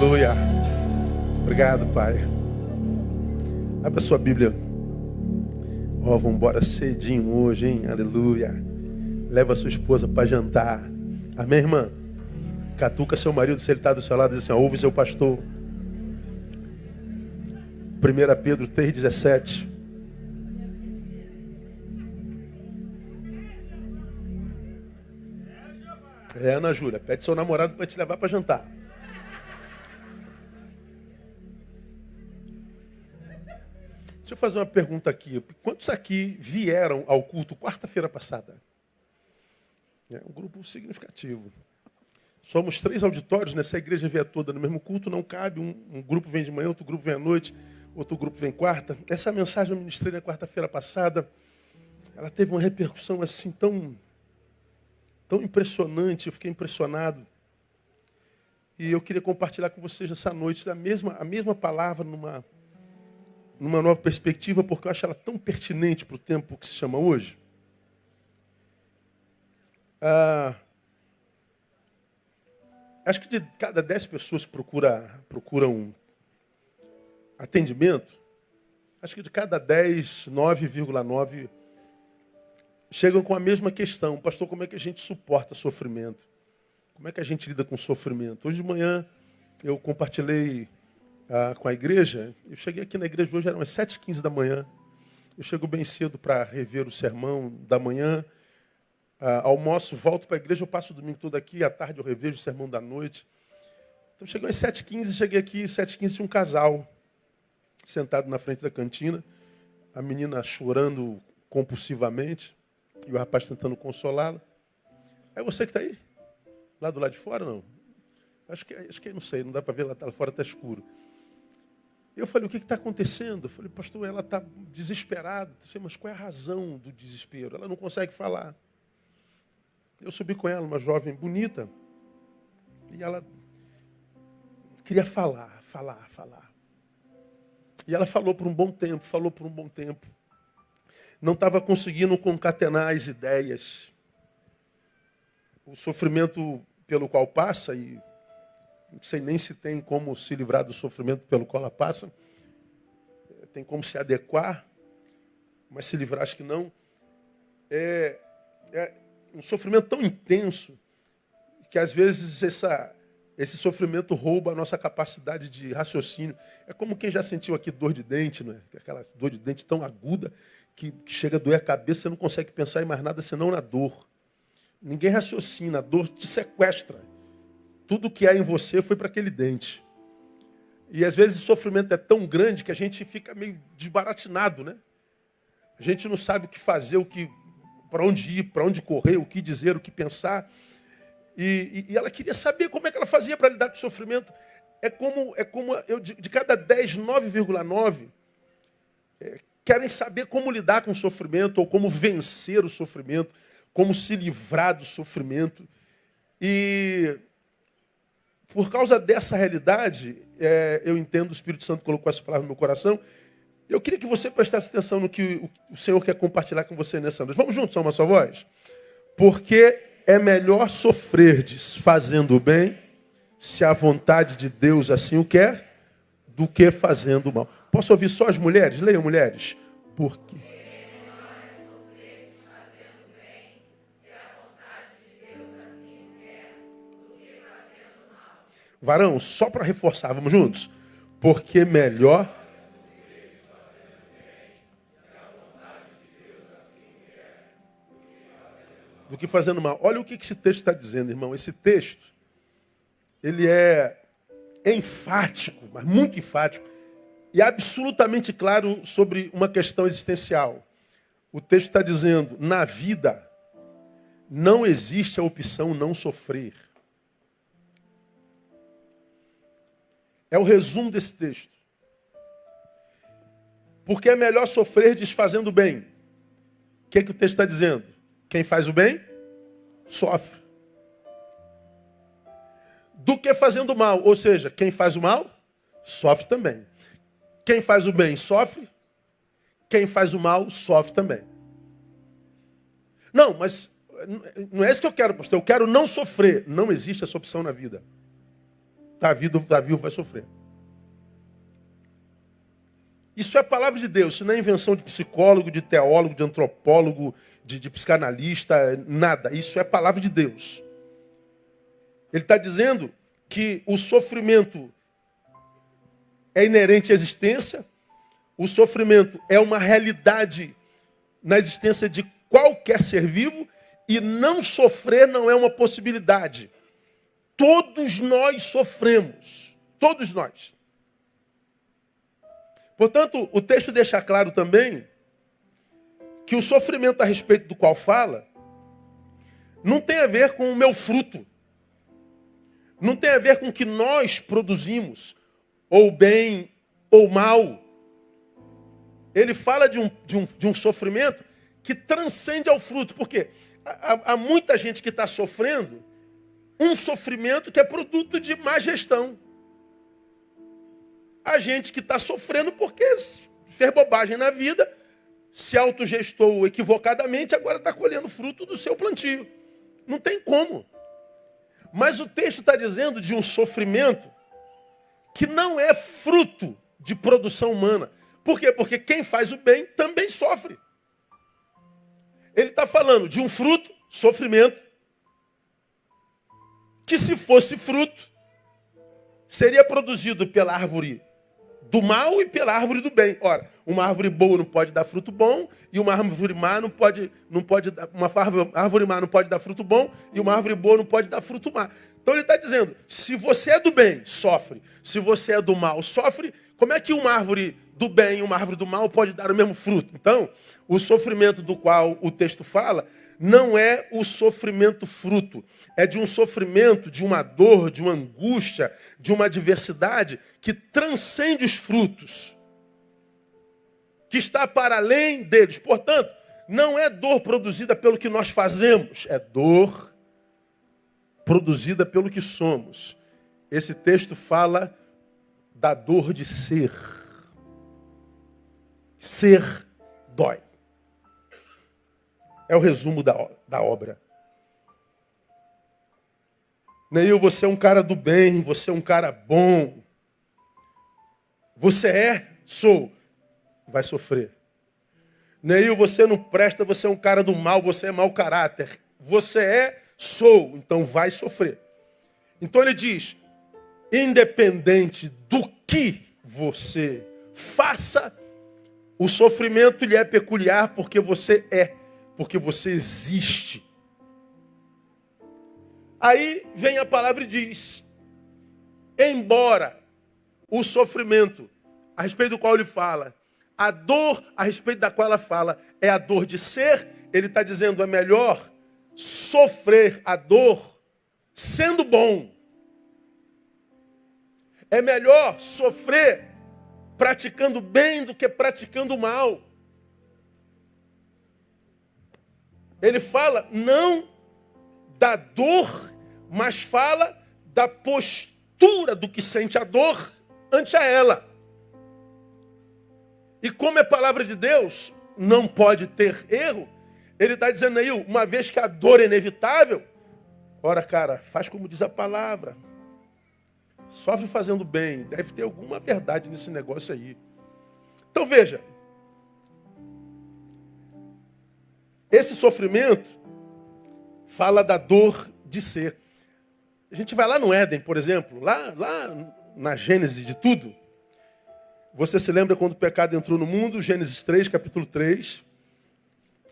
Aleluia. Obrigado, Pai. Abra sua Bíblia. Vamos embora cedinho hoje, hein? Aleluia. Leva sua esposa para jantar. Amém, irmã? Catuca seu marido, se ele está do seu lado, diz assim, ouve seu pastor. 1 Pedro 3,17. Ana Júlia, pede seu namorado para te levar para jantar. Deixa eu fazer uma pergunta aqui. Quantos aqui vieram ao culto quarta-feira passada? É um grupo significativo. Somos 3 auditórios, nessa igreja vier toda no mesmo culto, não cabe. Um grupo vem de manhã, outro grupo vem à noite, outro grupo vem quarta. Essa mensagem eu ministrei na quarta-feira passada. Ela teve uma repercussão assim tão impressionante, eu fiquei impressionado. E eu queria compartilhar com vocês essa noite a mesma palavra numa nova perspectiva, porque eu acho ela tão pertinente para o tempo que se chama hoje. Acho que de cada 10 pessoas que procuram atendimento, acho que de cada 10, 9,9 chegam com a mesma questão. Pastor, como é que a gente suporta sofrimento? Como é que a gente lida com sofrimento? Hoje de manhã eu compartilhei com a igreja. Eu cheguei aqui na igreja hoje, eram as 7h15 da manhã. Eu chego bem cedo para rever o sermão da manhã. Almoço, volto para a igreja, eu passo o domingo todo aqui. À tarde eu revejo o sermão da noite. Então cheguei às 7h15, cheguei aqui, 7h15 tinha um casal sentado na frente da cantina. A menina chorando compulsivamente. E o rapaz tentando consolá-la. É você que está aí? Lá do lado de fora, não? Acho que não sei, não dá para ver, lá fora está escuro. Eu falei, o que está acontecendo? Eu falei, pastor, ela está desesperada. Eu falei, mas qual é a razão do desespero? Ela não consegue falar. Eu subi com ela, uma jovem bonita, e ela queria falar. E ela falou por um bom tempo. Não estava conseguindo concatenar as ideias. O sofrimento pelo qual passa, e não sei nem se tem como se livrar do sofrimento pelo qual ela passa, tem como se adequar, mas se livrar acho que não. É um sofrimento tão intenso que às vezes esse sofrimento rouba a nossa capacidade de raciocínio. É como quem já sentiu aqui dor de dente, né? Aquela dor de dente tão aguda que chega a doer a cabeça, você não consegue pensar em mais nada senão na dor. Ninguém raciocina, a dor te sequestra. Tudo que há em você foi para aquele dente. E às vezes o sofrimento é tão grande que a gente fica meio desbaratinado, né? A gente não sabe o que fazer, para onde ir, para onde correr, o que dizer, o que pensar. E ela queria saber como é que ela fazia para lidar com o sofrimento. É como de cada 10, 9,9 querem saber como lidar com o sofrimento, ou como vencer o sofrimento, como se livrar do sofrimento. E por causa dessa realidade, eu entendo, o Espírito Santo colocou essa palavra no meu coração. Eu queria que você prestasse atenção no que o Senhor quer compartilhar com você nessa noite. Vamos juntos, só uma só voz? Porque é melhor sofrerdes fazendo o bem, se a vontade de Deus assim o quer, do que fazendo o mal. Posso ouvir só as mulheres? Leiam, mulheres. Por quê? Varão, só para reforçar, vamos juntos? Porque melhor do que fazendo mal. Olha o que esse texto está dizendo, irmão. Esse texto, ele é enfático, mas muito enfático, e absolutamente claro sobre uma questão existencial. O texto está dizendo, na vida, não existe a opção não sofrer. É o resumo desse texto. Porque é melhor sofrer desfazendo o bem. O que o texto está dizendo? Quem faz o bem, sofre. Do que fazendo o mal. Ou seja, quem faz o mal, sofre também. Quem faz o bem, sofre. Quem faz o mal, sofre também. Não, mas não é isso que eu quero, pastor. Eu quero não sofrer. Não existe essa opção na vida. está vivo, vai sofrer. Isso é a palavra de Deus, isso não é invenção de psicólogo, de teólogo, de antropólogo, de psicanalista, nada. Isso é a palavra de Deus. Ele está dizendo que o sofrimento é inerente à existência, o sofrimento é uma realidade na existência de qualquer ser vivo, e não sofrer não é uma possibilidade. Todos nós sofremos. Todos nós. Portanto, o texto deixa claro também que o sofrimento a respeito do qual fala não tem a ver com o meu fruto. Não tem a ver com o que nós produzimos, ou bem ou mal. Ele fala de um sofrimento que transcende ao fruto. Por quê? Há muita gente que está sofrendo um sofrimento que é produto de má gestão. Há gente que está sofrendo porque fez bobagem na vida, se autogestou equivocadamente, agora está colhendo fruto do seu plantio. Não tem como. Mas o texto está dizendo de um sofrimento que não é fruto de produção humana. Por quê? Porque quem faz o bem também sofre. Ele está falando de um fruto, sofrimento, que se fosse fruto, seria produzido pela árvore do mal e pela árvore do bem. Ora, uma árvore boa não pode dar fruto bom, e uma árvore má não pode dar, uma árvore má não pode dar fruto bom, e uma árvore boa não pode dar fruto má. Então ele está dizendo, se você é do bem, sofre. Se você é do mal, sofre. Como é que uma árvore do bem e uma árvore do mal pode dar o mesmo fruto? Então, o sofrimento do qual o texto fala não é o sofrimento fruto. É de um sofrimento, de uma dor, de uma angústia, de uma adversidade que transcende os frutos. Que está para além deles. Portanto, não é dor produzida pelo que nós fazemos. É dor produzida pelo que somos. Esse texto fala da dor de ser. Ser dói. É o resumo da obra. Neil, você é um cara do bem, você é um cara bom. Você é? Sou. Vai sofrer. Neil, você não presta, você é um cara do mal, você é mau caráter. Você é? Sou. Então vai sofrer. Então ele diz, independente do que você faça, o sofrimento lhe é peculiar porque você é, porque você existe. Aí vem a palavra e diz, embora o sofrimento a respeito do qual ele fala, a dor a respeito da qual ela fala é a dor de ser, ele está dizendo, é melhor sofrer a dor sendo bom. É melhor sofrer praticando bem do que praticando mal. Ele fala não da dor, mas fala da postura do que sente a dor ante a ela. E como é palavra de Deus, não pode ter erro, ele está dizendo aí, uma vez que a dor é inevitável, ora, cara, faz como diz a palavra. Sofre fazendo bem. Deve ter alguma verdade nesse negócio aí. Então veja. Esse sofrimento fala da dor de ser. A gente vai lá no Éden, por exemplo. Lá na Gênesis de tudo. Você se lembra quando o pecado entrou no mundo? Gênesis 3, capítulo 3.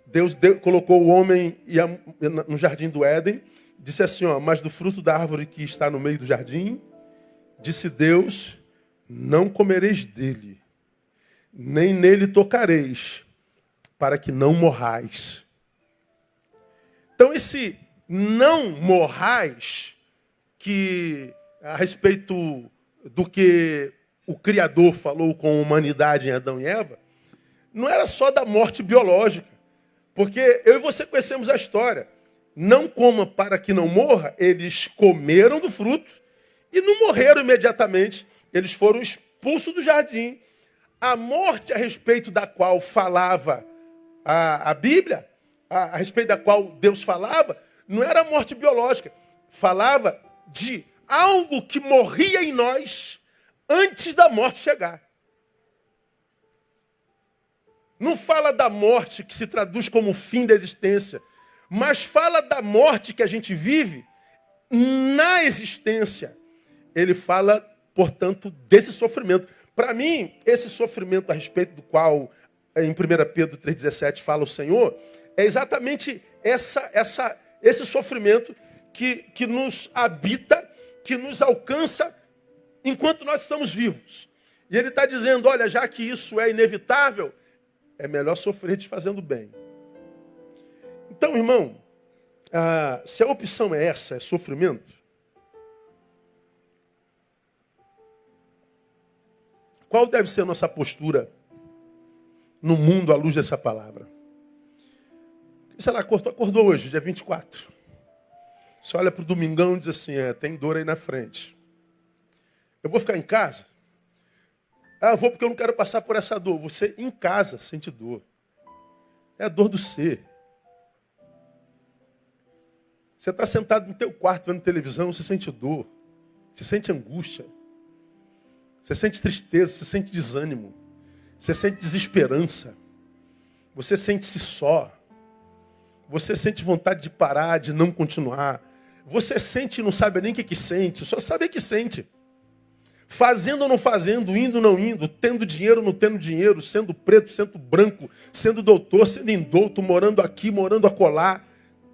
Deus colocou o homem no jardim do Éden. Disse assim, ó, mas do fruto da árvore que está no meio do jardim, disse Deus, não comereis dele, nem nele tocareis, para que não morrais. Então esse não morrais, que a respeito do que o Criador falou com a humanidade em Adão e Eva, não era só da morte biológica, porque eu e você conhecemos a história. Não coma para que não morra, eles comeram do fruto e não morreram imediatamente. Eles foram expulsos do jardim. A morte a respeito da qual falava a Bíblia, a respeito da qual Deus falava, não era a morte biológica. Falava de algo que morria em nós antes da morte chegar. Não fala da morte que se traduz como o fim da existência, mas fala da morte que a gente vive na existência. Ele fala, portanto, desse sofrimento. Para mim, esse sofrimento a respeito do qual, em 1 Pedro 3,17, fala o Senhor, é exatamente esse sofrimento que nos habita, que nos alcança enquanto nós estamos vivos. E ele está dizendo, olha, já que isso é inevitável, é melhor sofrer te fazendo bem. Então, irmão, se a opção é essa, é sofrimento, qual deve ser a nossa postura no mundo à luz dessa palavra? Sei lá, acordou hoje, dia 24. Você olha para o domingão e diz assim, tem dor aí na frente. Eu vou ficar em casa? Eu vou porque eu não quero passar por essa dor. Você em casa sente dor. É a dor do ser. Você está sentado no teu quarto vendo televisão, você sente dor. Você sente angústia. Você sente tristeza, você sente desânimo. Você sente desesperança. Você sente-se só. Você sente vontade de parar, de não continuar. Você sente e não sabe nem o que sente, só sabe que sente. Fazendo ou não fazendo, indo ou não indo, tendo dinheiro ou não tendo dinheiro, sendo preto, sendo branco, sendo doutor, sendo indouto, morando aqui, morando acolá.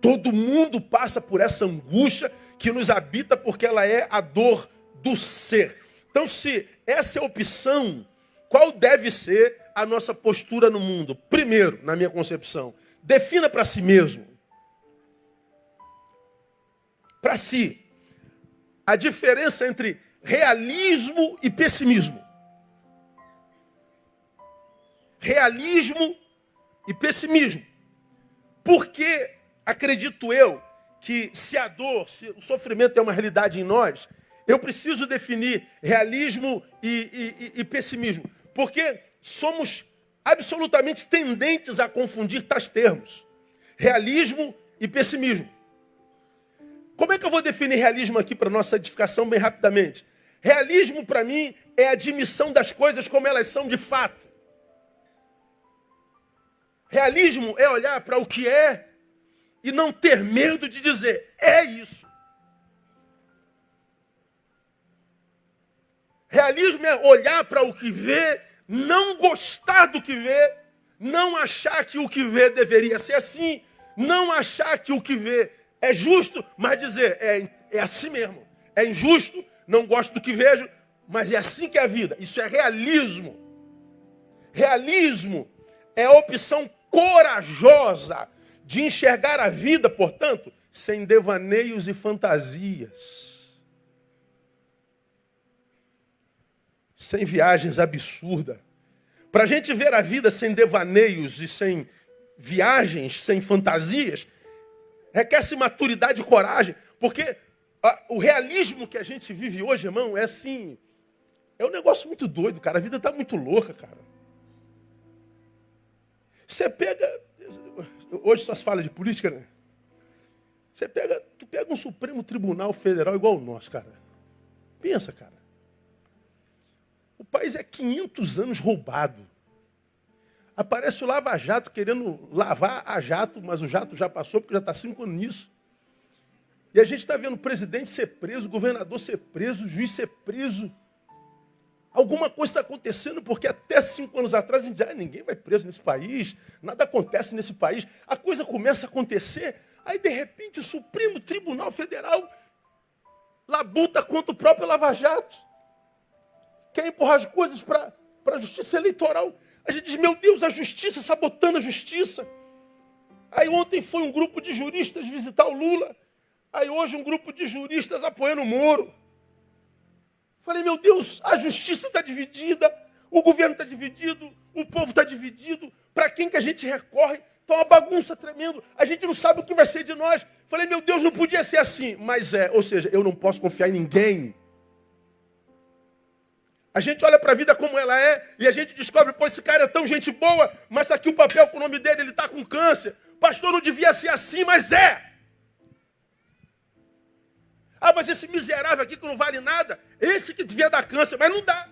Todo mundo passa por essa angústia que nos habita porque ela é a dor do ser. Então, se essa é a opção, qual deve ser a nossa postura no mundo? Primeiro, na minha concepção, defina para si mesmo. Para si. A diferença entre realismo e pessimismo. Realismo e pessimismo. Porque, acredito eu, que se a dor, se o sofrimento é uma realidade em nós, eu preciso definir realismo e pessimismo. Porque somos absolutamente tendentes a confundir tais termos. Realismo e pessimismo. Como é que eu vou definir realismo aqui para nossa edificação bem rapidamente? Realismo para mim é a admissão das coisas como elas são de fato. Realismo é olhar para o que é e não ter medo de dizer, é isso. Realismo é olhar para o que vê, não gostar do que vê, não achar que o que vê deveria ser assim, não achar que o que vê é justo, mas dizer, é assim mesmo. É injusto, não gosto do que vejo, mas é assim que é a vida. Isso é realismo. Realismo é a opção corajosa de enxergar a vida, portanto, sem devaneios e fantasias. Sem viagens absurdas. Para a gente ver a vida sem devaneios e sem viagens, sem fantasias, requer-se maturidade e coragem. Porque o realismo que a gente vive hoje, irmão, é assim... É um negócio muito doido, cara. A vida está muito louca, cara. Você pega... Hoje só se fala de política, né? Tu pega um Supremo Tribunal Federal igual o nosso, cara. Pensa, cara. O país é 500 anos roubado. Aparece o Lava Jato querendo lavar a jato, mas o jato já passou porque já está 5 anos nisso. E a gente está vendo o presidente ser preso, o governador ser preso, o juiz ser preso. Alguma coisa está acontecendo, porque até 5 anos atrás a gente dizia, ninguém vai preso nesse país, nada acontece nesse país. A coisa começa a acontecer, aí de repente o Supremo Tribunal Federal labuta contra o próprio Lava Jato. Quer empurrar as coisas para a justiça eleitoral. A gente diz, meu Deus, a justiça sabotando a justiça. Aí ontem foi um grupo de juristas visitar o Lula. Aí hoje um grupo de juristas apoiando o Moro. Falei, meu Deus, a justiça está dividida, o governo está dividido, o povo está dividido. Para quem que a gente recorre? Está uma bagunça tremenda. A gente não sabe o que vai ser de nós. Falei, meu Deus, não podia ser assim. Mas ou seja, eu não posso confiar em ninguém. A gente olha para a vida como ela é e a gente descobre, pô, esse cara é tão gente boa, mas aqui o papel com o nome dele, ele está com câncer. Pastor, não devia ser assim, mas é. Ah, mas esse miserável aqui que não vale nada, esse que devia dar câncer, mas não dá.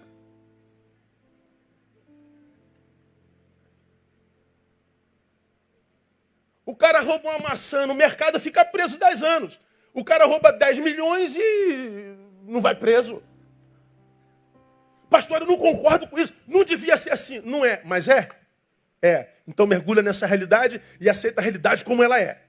O cara rouba uma maçã no mercado, fica preso 10 anos. O cara rouba 10 milhões e não vai preso. Pastor, eu não concordo com isso. Não devia ser assim. Não é, mas é. É. Então mergulha nessa realidade e aceita a realidade como ela é.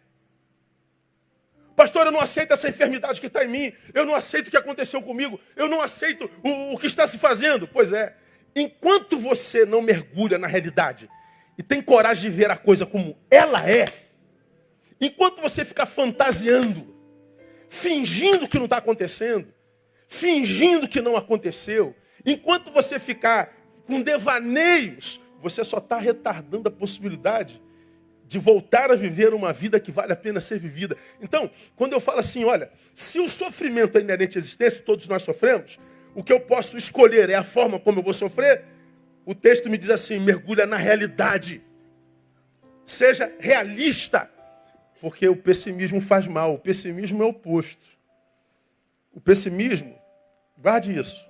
Pastor, eu não aceito essa enfermidade que está em mim. Eu não aceito o que aconteceu comigo. Eu não aceito o que está se fazendo. Pois é. Enquanto você não mergulha na realidade e tem coragem de ver a coisa como ela é, enquanto você ficar fantasiando, fingindo que não está acontecendo, fingindo que não aconteceu, enquanto você ficar com devaneios, você só está retardando a possibilidade de voltar a viver uma vida que vale a pena ser vivida. Então, quando eu falo assim, olha, se o sofrimento é inerente à existência, todos nós sofremos, o que eu posso escolher é a forma como eu vou sofrer, o texto me diz assim, mergulha na realidade. Seja realista, porque o pessimismo faz mal. O pessimismo é o oposto. O pessimismo, guarde isso,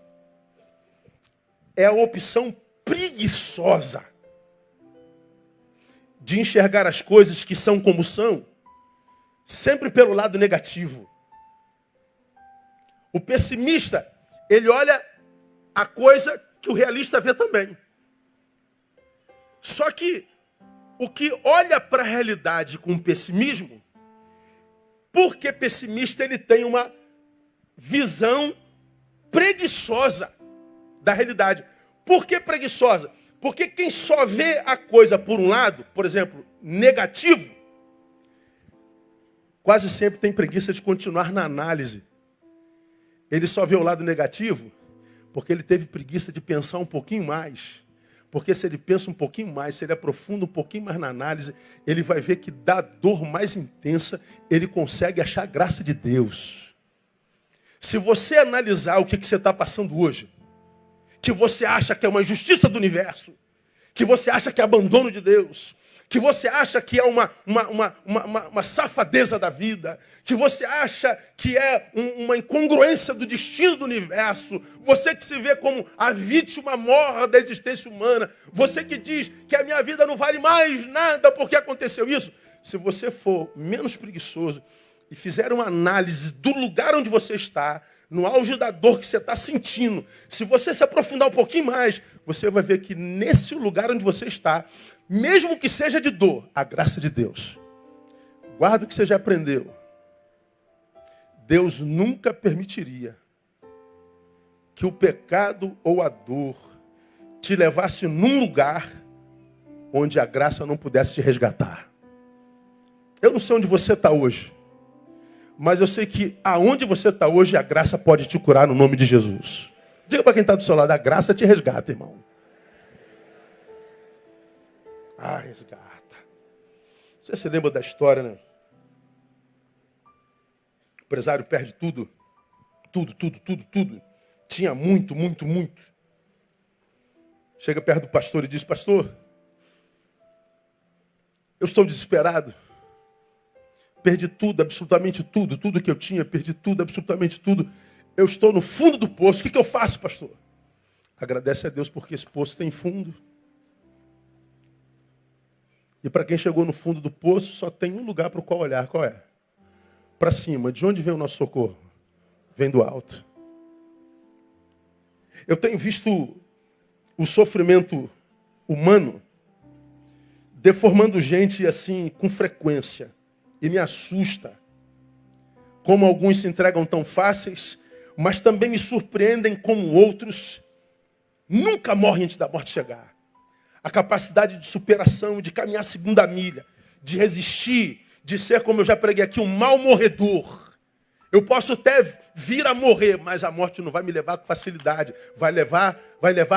é a opção preguiçosa de enxergar as coisas que são como são, sempre pelo lado negativo. O pessimista, ele olha a coisa que o realista vê também. Só que o que olha para a realidade com pessimismo, porque pessimista, ele tem uma visão preguiçosa da realidade. Por que preguiçosa? Porque quem só vê a coisa por um lado, por exemplo, negativo, quase sempre tem preguiça de continuar na análise. Ele só vê o lado negativo porque ele teve preguiça de pensar um pouquinho mais. Porque se ele pensa um pouquinho mais, se ele aprofunda um pouquinho mais na análise, ele vai ver que da dor mais intensa, ele consegue achar a graça de Deus. Se você analisar o que você está passando hoje, que você acha que é uma injustiça do universo, que você acha que é abandono de Deus, que você acha que é uma safadeza da vida, que você acha que é uma incongruência do destino do universo, você que se vê como a vítima morra da existência humana, você que diz que a minha vida não vale mais nada porque aconteceu isso, se você for menos preguiçoso e fizer uma análise do lugar onde você está, no auge da dor que você está sentindo, se você se aprofundar um pouquinho mais, você vai ver que nesse lugar onde você está, mesmo que seja de dor, a graça de Deus. Guarda o que você já aprendeu. Deus nunca permitiria que o pecado ou a dor te levasse num lugar onde a graça não pudesse te resgatar. Eu não sei onde você está hoje, mas eu sei que aonde você está hoje, a graça pode te curar no nome de Jesus. Diga para quem está do seu lado, a graça te resgata, irmão. Ah, resgata. Você se lembra da história, né? O empresário perde tudo. Tudo. Tinha muito. Chega perto do pastor e diz, pastor, eu estou desesperado. Perdi tudo, absolutamente tudo que eu tinha, perdi tudo, absolutamente tudo. Eu estou no fundo do poço, o que eu faço, pastor? Agradece a Deus porque esse poço tem fundo. E para quem chegou no fundo do poço, só tem um lugar para o qual olhar, qual é? Para cima. De onde vem o nosso socorro? Vem do alto. Eu tenho visto o sofrimento humano deformando gente assim com frequência. E me assusta como alguns se entregam tão fáceis, mas também me surpreendem como outros nunca morrem antes da morte chegar. A capacidade de superação, de caminhar a segunda milha, de resistir, de ser, como eu já preguei aqui, um mal morredor. Eu posso até vir a morrer, mas a morte não vai me levar com facilidade. Vai levar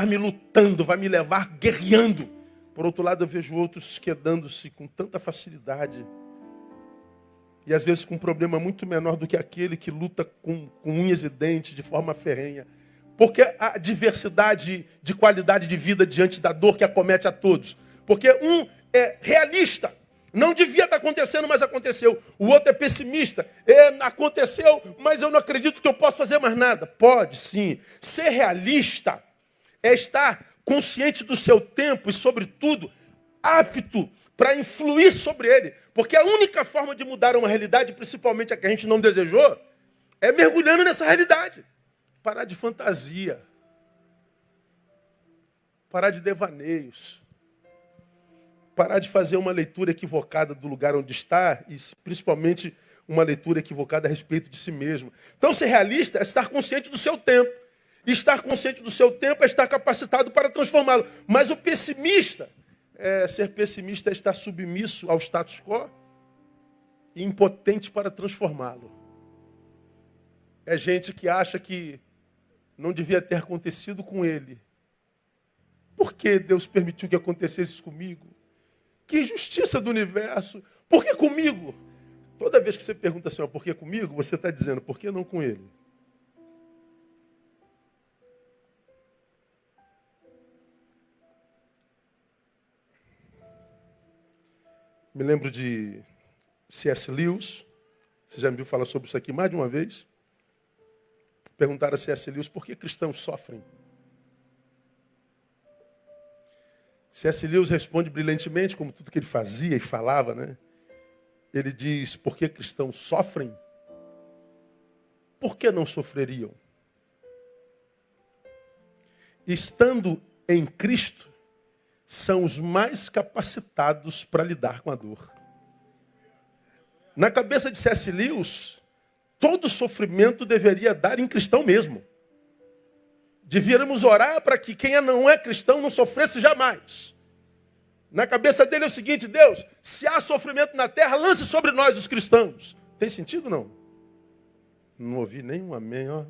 me lutando, vai me levar guerreando. Por outro lado, eu vejo outros quedando-se com tanta facilidade. E às vezes com um problema muito menor do que aquele que luta com unhas e dentes de forma ferrenha. Porque a diversidade de qualidade de vida diante da dor que acomete a todos. Porque um é realista. Não devia estar acontecendo, mas aconteceu. O outro é pessimista. Aconteceu, mas eu não acredito que eu possa fazer mais nada. Pode, sim. Ser realista é estar consciente do seu tempo e, sobretudo, apto para influir sobre ele. Porque a única forma de mudar uma realidade, principalmente a que a gente não desejou, é mergulhando nessa realidade. Parar de fantasia. Parar de devaneios. Parar de fazer uma leitura equivocada do lugar onde está e, principalmente, uma leitura equivocada a respeito de si mesmo. Então, ser realista é estar consciente do seu tempo. E estar consciente do seu tempo é estar capacitado para transformá-lo. Mas o pessimista, ser pessimista é estar submisso ao status quo e impotente para transformá-lo. É gente que acha que não devia ter acontecido com ele. Por que Deus permitiu que acontecesse isso comigo? Que injustiça do universo. Por que comigo? Toda vez que você pergunta assim, por que comigo? Você está dizendo, por que não com ele? Me lembro de C.S. Lewis. Você já me viu falar sobre isso aqui mais de uma vez. Perguntaram a C.S. Lewis por que cristãos sofrem. C.S. Lewis responde brilhantemente, como tudo que ele fazia e falava, né? Ele diz, por que cristãos sofrem? Por que não sofreriam? Estando em Cristo, são os mais capacitados para lidar com a dor. Na cabeça de C.S. Lewis, todo sofrimento deveria dar em cristão mesmo. Devíamos orar para que quem não é cristão não sofresse jamais. Na cabeça dele é o seguinte, Deus, se há sofrimento na terra, lance sobre nós os cristãos. Tem sentido não? Não ouvi nenhum amém, ó.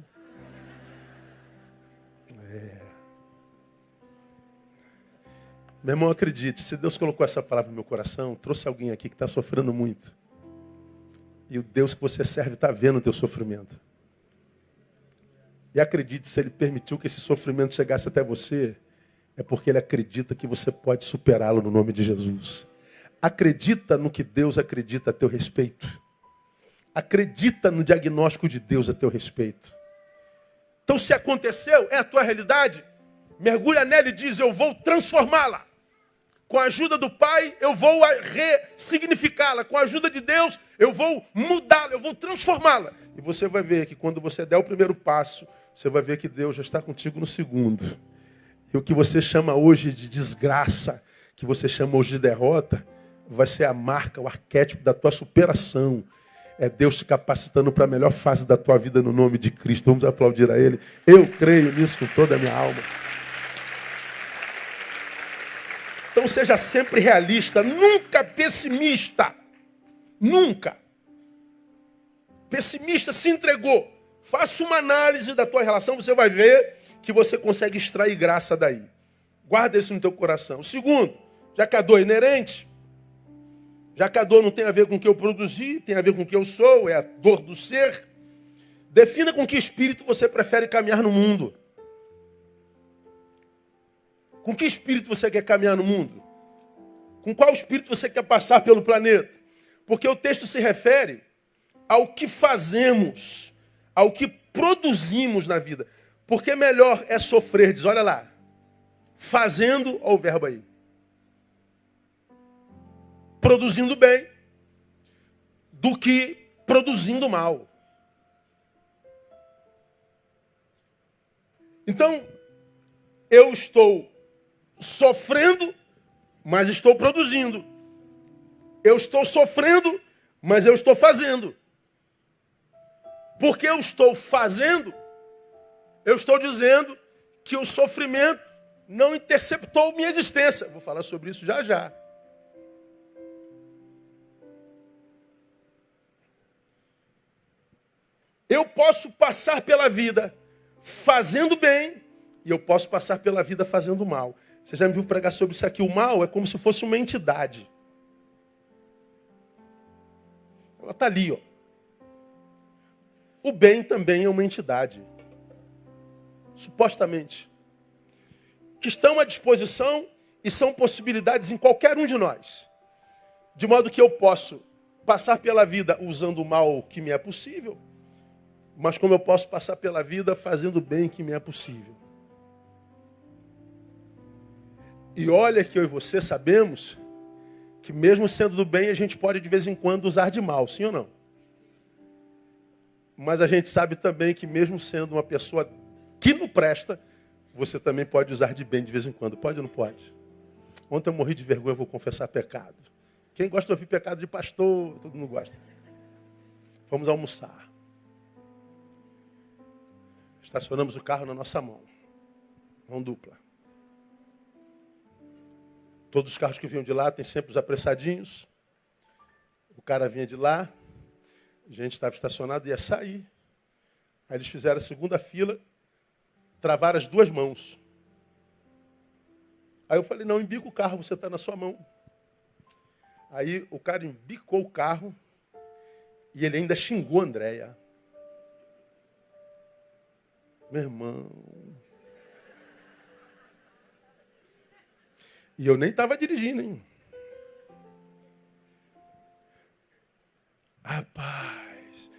Meu irmão, acredite, se Deus colocou essa palavra no meu coração, trouxe alguém aqui que está sofrendo muito. E o Deus que você serve está vendo o teu sofrimento. E acredite, se Ele permitiu que esse sofrimento chegasse até você, é porque Ele acredita que você pode superá-lo no nome de Jesus. Acredita no que Deus acredita a teu respeito. Acredita no diagnóstico de Deus a teu respeito. Então, se aconteceu, é a tua realidade, mergulha nela e diz, eu vou transformá-la. Com a ajuda do Pai, eu vou ressignificá-la. Com a ajuda de Deus, eu vou mudá-la, eu vou transformá-la. E você vai ver que quando você der o primeiro passo, você vai ver que Deus já está contigo no segundo. E o que você chama hoje de desgraça, que você chama hoje de derrota, vai ser a marca, o arquétipo da tua superação. É Deus te capacitando para a melhor fase da tua vida no nome de Cristo. Vamos aplaudir a Ele. Eu creio nisso com toda a minha alma. Então seja sempre realista, nunca pessimista. Nunca. Pessimista se entregou. Faça uma análise da tua relação, você vai ver que você consegue extrair graça daí. Guarda isso no teu coração. O segundo, já que a dor é inerente, já que a dor não tem a ver com o que eu produzi, tem a ver com o que eu sou, é a dor do ser, defina com que espírito você prefere caminhar no mundo. Com que espírito você quer caminhar no mundo? Com qual espírito você quer passar pelo planeta? Porque o texto se refere ao que fazemos, ao que produzimos na vida. Porque melhor é sofrer, diz, olha lá, fazendo, olha o verbo aí, produzindo bem, do que produzindo mal. Então, eu estou sofrendo, mas estou produzindo. Eu estou sofrendo, mas eu estou fazendo. Porque eu estou fazendo, eu estou dizendo que o sofrimento não interceptou minha existência. Vou falar sobre isso já já. Eu posso passar pela vida fazendo bem e eu posso passar pela vida fazendo mal. Você já me viu pregar sobre isso aqui? O mal é como se fosse uma entidade. Ela está ali, ó. O bem também é uma entidade. Supostamente. Que estão à disposição e são possibilidades em qualquer um de nós. De modo que eu posso passar pela vida usando o mal que me é possível, mas como eu posso passar pela vida fazendo o bem que me é possível. E olha que eu e você sabemos que mesmo sendo do bem, a gente pode de vez em quando usar de mal, sim ou não? Mas a gente sabe também que mesmo sendo uma pessoa que não presta, você também pode usar de bem de vez em quando. Pode ou não pode? Ontem eu morri de vergonha, eu vou confessar pecado. Quem gosta de ouvir pecado de pastor, todo mundo gosta. Vamos almoçar. Estacionamos o carro na nossa mão. Mão dupla. Todos os carros que vinham de lá tem sempre os apressadinhos. O cara vinha de lá, a gente estava estacionado e ia sair. Aí eles fizeram a segunda fila, travaram as duas mãos. Aí eu falei, não, embica o carro, você está na sua mão. Aí o cara embicou o carro e ele ainda xingou a Andréia. Meu irmão. E eu nem estava dirigindo, hein? Rapaz,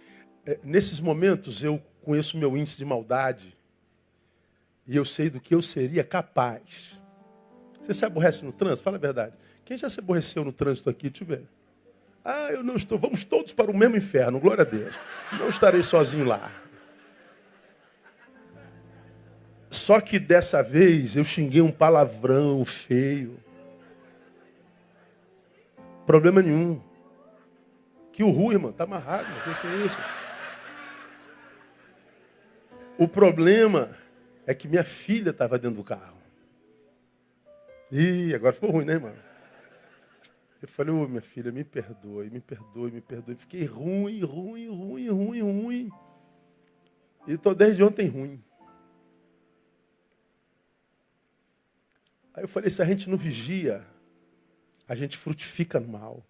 nesses momentos eu conheço meu índice de maldade e eu sei do que eu seria capaz. Você se aborrece no trânsito? Fala a verdade. Quem já se aborreceu no trânsito aqui? Deixa eu ver. Ah, eu não estou. Vamos todos para o mesmo inferno, glória a Deus. Não estarei sozinho lá. Só que dessa vez eu xinguei um palavrão feio. Problema nenhum. Que o ruim, irmão, tá amarrado. O que é isso? O problema é que minha filha estava dentro do carro. Ih, agora ficou ruim, né, irmão? Eu falei, ô, minha filha, me perdoe, me perdoe, me perdoe. Fiquei ruim. E estou desde ontem ruim. Aí eu falei, se a gente não vigia, a gente frutifica no mal.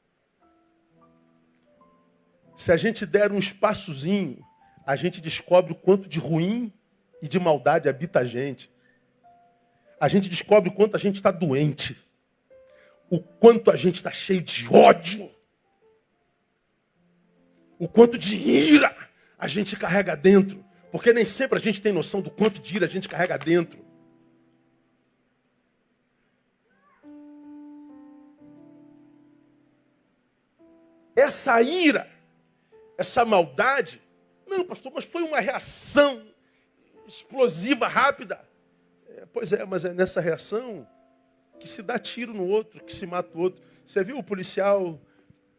Se a gente der um espaçozinho, a gente descobre o quanto de ruim e de maldade habita a gente. A gente descobre o quanto a gente está doente. O quanto a gente está cheio de ódio. O quanto de ira a gente carrega dentro. Porque nem sempre a gente tem noção do quanto de ira a gente carrega dentro. Essa ira, essa maldade, não, pastor, mas foi uma reação explosiva, rápida. Pois é, mas é nessa reação que se dá tiro no outro, que se mata o outro. Você viu o policial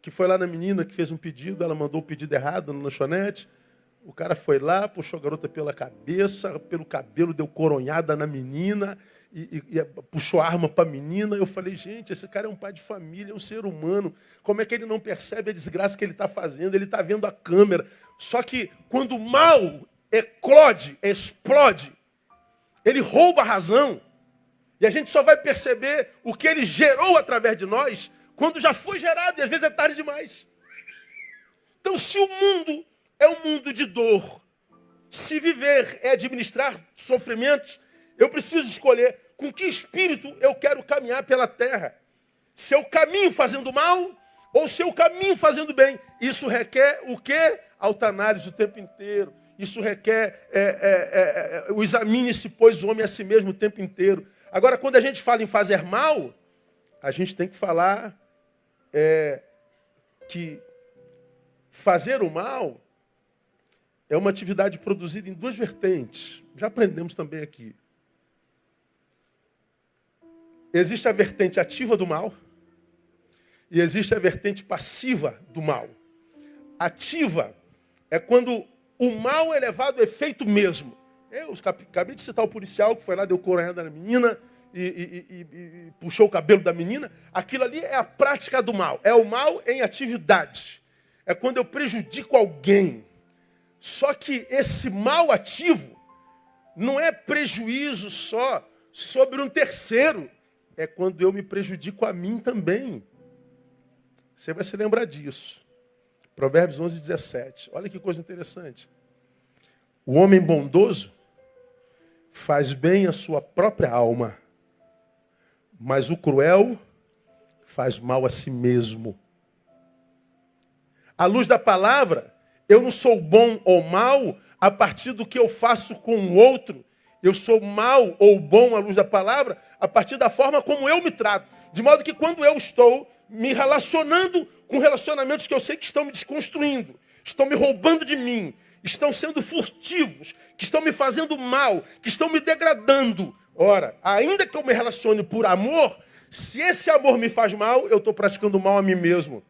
que foi lá na menina, que fez um pedido, ela mandou o pedido errado na lanchonete, o cara foi lá, puxou a garota pela cabeça, pelo cabelo, deu coronhada na menina, e puxou a arma para a menina. Eu falei, gente, esse cara é um pai de família, é um ser humano. Como é que ele não percebe a desgraça que ele está fazendo? Ele está vendo a câmera. Só que quando o mal eclode, explode, ele rouba a razão. E a gente só vai perceber o que ele gerou através de nós quando já foi gerado, e às vezes é tarde demais. Então, se o mundo é um mundo de dor, se viver é administrar sofrimentos, eu preciso escolher com que espírito eu quero caminhar pela terra. Se eu caminho fazendo mal ou se eu caminho fazendo bem. Isso requer o quê? Autoanálise o tempo inteiro. Isso requer o examine-se, pois, o homem a si mesmo o tempo inteiro. Agora, quando a gente fala em fazer mal, a gente tem que falar que fazer o mal é uma atividade produzida em duas vertentes. Já aprendemos também aqui. Existe a vertente ativa do mal e existe a vertente passiva do mal. Ativa é quando o mal é levado ao efeito mesmo. Eu acabei de citar o policial que foi lá, deu coronhada na menina e puxou o cabelo da menina. Aquilo ali é a prática do mal. É o mal em atividade. É quando eu prejudico alguém. Só que esse mal ativo não é prejuízo só sobre um terceiro. É quando eu me prejudico a mim também. Você vai se lembrar disso. Provérbios 11, 17. Olha que coisa interessante. O homem bondoso faz bem à sua própria alma, mas o cruel faz mal a si mesmo. À luz da palavra, eu não sou bom ou mal a partir do que eu faço com o outro. Eu sou mal ou bom à luz da palavra a partir da forma como eu me trato. De modo que quando eu estou me relacionando com relacionamentos que eu sei que estão me desconstruindo, estão me roubando de mim, estão sendo furtivos, que estão me fazendo mal, que estão me degradando. Ora, ainda que eu me relacione por amor, se esse amor me faz mal, eu estou praticando mal a mim mesmo.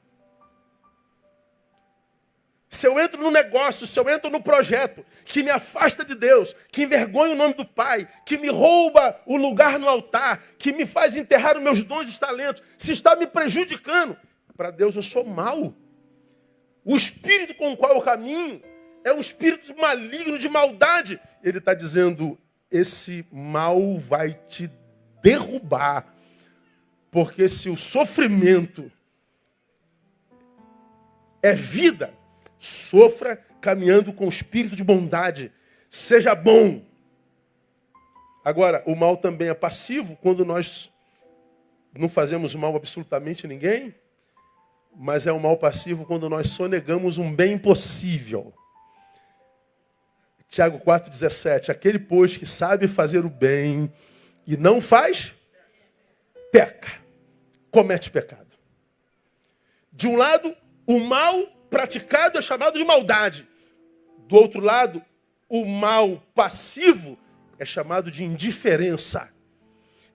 Se eu entro no negócio, se eu entro no projeto que me afasta de Deus, que envergonha o nome do Pai, que me rouba o lugar no altar, que me faz enterrar os meus dons e talentos, se está me prejudicando, para Deus eu sou mau. O espírito com o qual eu caminho é um espírito maligno de maldade. Ele está dizendo, esse mal vai te derrubar. Porque se o sofrimento é vida, sofra caminhando com o espírito de bondade. Seja bom. Agora, o mal também é passivo quando nós não fazemos mal absolutamente a ninguém, mas é um mal passivo quando nós sonegamos um bem impossível. Tiago 4,17. Aquele, pois, que sabe fazer o bem e não faz, peca. Comete pecado. De um lado, o mal praticado é chamado de maldade. Do outro lado, o mal passivo é chamado de indiferença.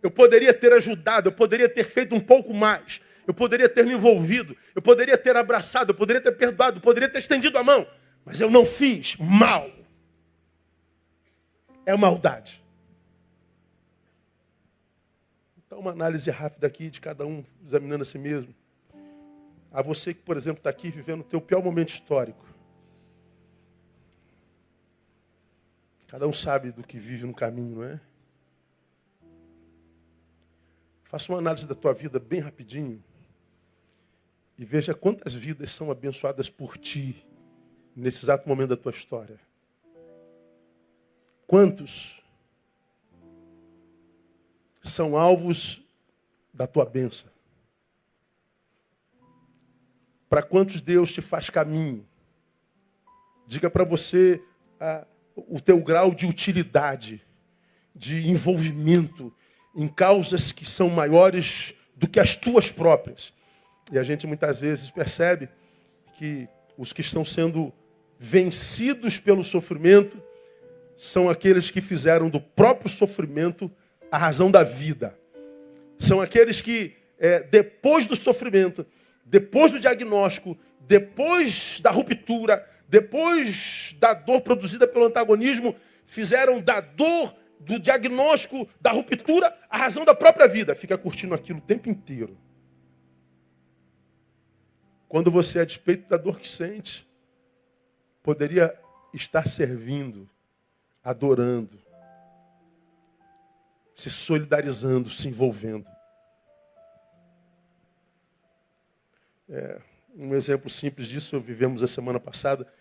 Eu poderia ter ajudado, eu poderia ter feito um pouco mais, eu poderia ter me envolvido, eu poderia ter abraçado, eu poderia ter perdoado, eu poderia ter estendido a mão, mas eu não fiz mal. É maldade. Então, uma análise rápida aqui de cada um, examinando a si mesmo. A você que, por exemplo, está aqui vivendo o teu pior momento histórico. Cada um sabe do que vive no caminho, não é? Faça uma análise da tua vida bem rapidinho e veja quantas vidas são abençoadas por ti nesse exato momento da tua história. Quantos são alvos da tua bênção? Para quantos Deus te faz caminho? Diga para você o teu grau de utilidade, de envolvimento em causas que são maiores do que as tuas próprias. E a gente muitas vezes percebe que os que estão sendo vencidos pelo sofrimento são aqueles que fizeram do próprio sofrimento a razão da vida. São aqueles que, depois do sofrimento, depois do diagnóstico, depois da ruptura, depois da dor produzida pelo antagonismo, fizeram da dor, do diagnóstico, da ruptura, a razão da própria vida. Fica curtindo aquilo o tempo inteiro. Quando você, a despeito da dor que sente, poderia estar servindo, adorando, se solidarizando, se envolvendo. Um exemplo simples disso, vivemos a semana passada.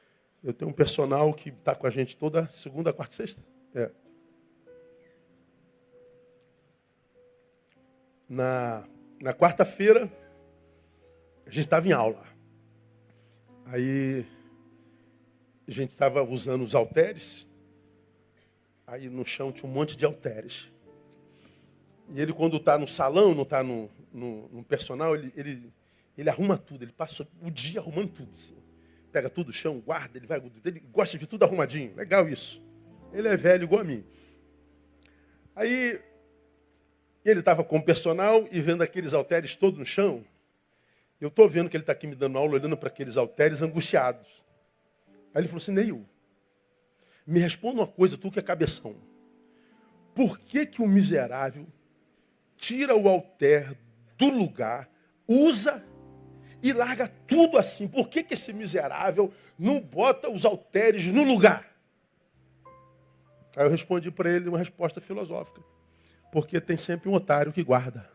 Eu tenho um personal que está com a gente toda segunda, quarta e sexta. Na quarta-feira, a gente estava em aula. Aí, a gente estava usando os halteres. Aí, no chão, tinha um monte de halteres. E ele, quando está no salão, não está no personal, ele arruma tudo. Ele passa o dia arrumando tudo. Assim. Pega tudo do chão, guarda, ele gosta de tudo arrumadinho. Legal isso. Ele é velho igual a mim. Aí, ele estava com o personal e vendo aqueles halteres todos no chão. Eu estou vendo que ele está aqui me dando aula, olhando para aqueles halteres angustiados. Aí ele falou assim, Neil, me responda uma coisa, tu que é cabeção. Por que o miserável tira o halter do lugar, usa e larga tudo assim? Por que esse miserável não bota os halteres no lugar? Aí eu respondi para ele uma resposta filosófica. Porque tem sempre um otário que guarda.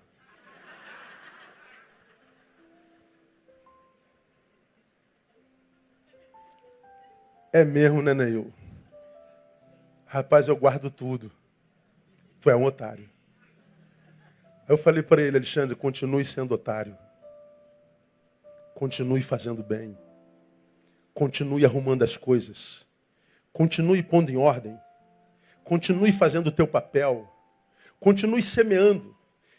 É mesmo, né, Neil? Rapaz, eu guardo tudo. Tu é um otário. Aí eu falei para ele, Alexandre, continue sendo otário. Continue fazendo bem. continue arrumando as coisas. Continue pondo em ordem. Continue fazendo o teu papel. Continue semeando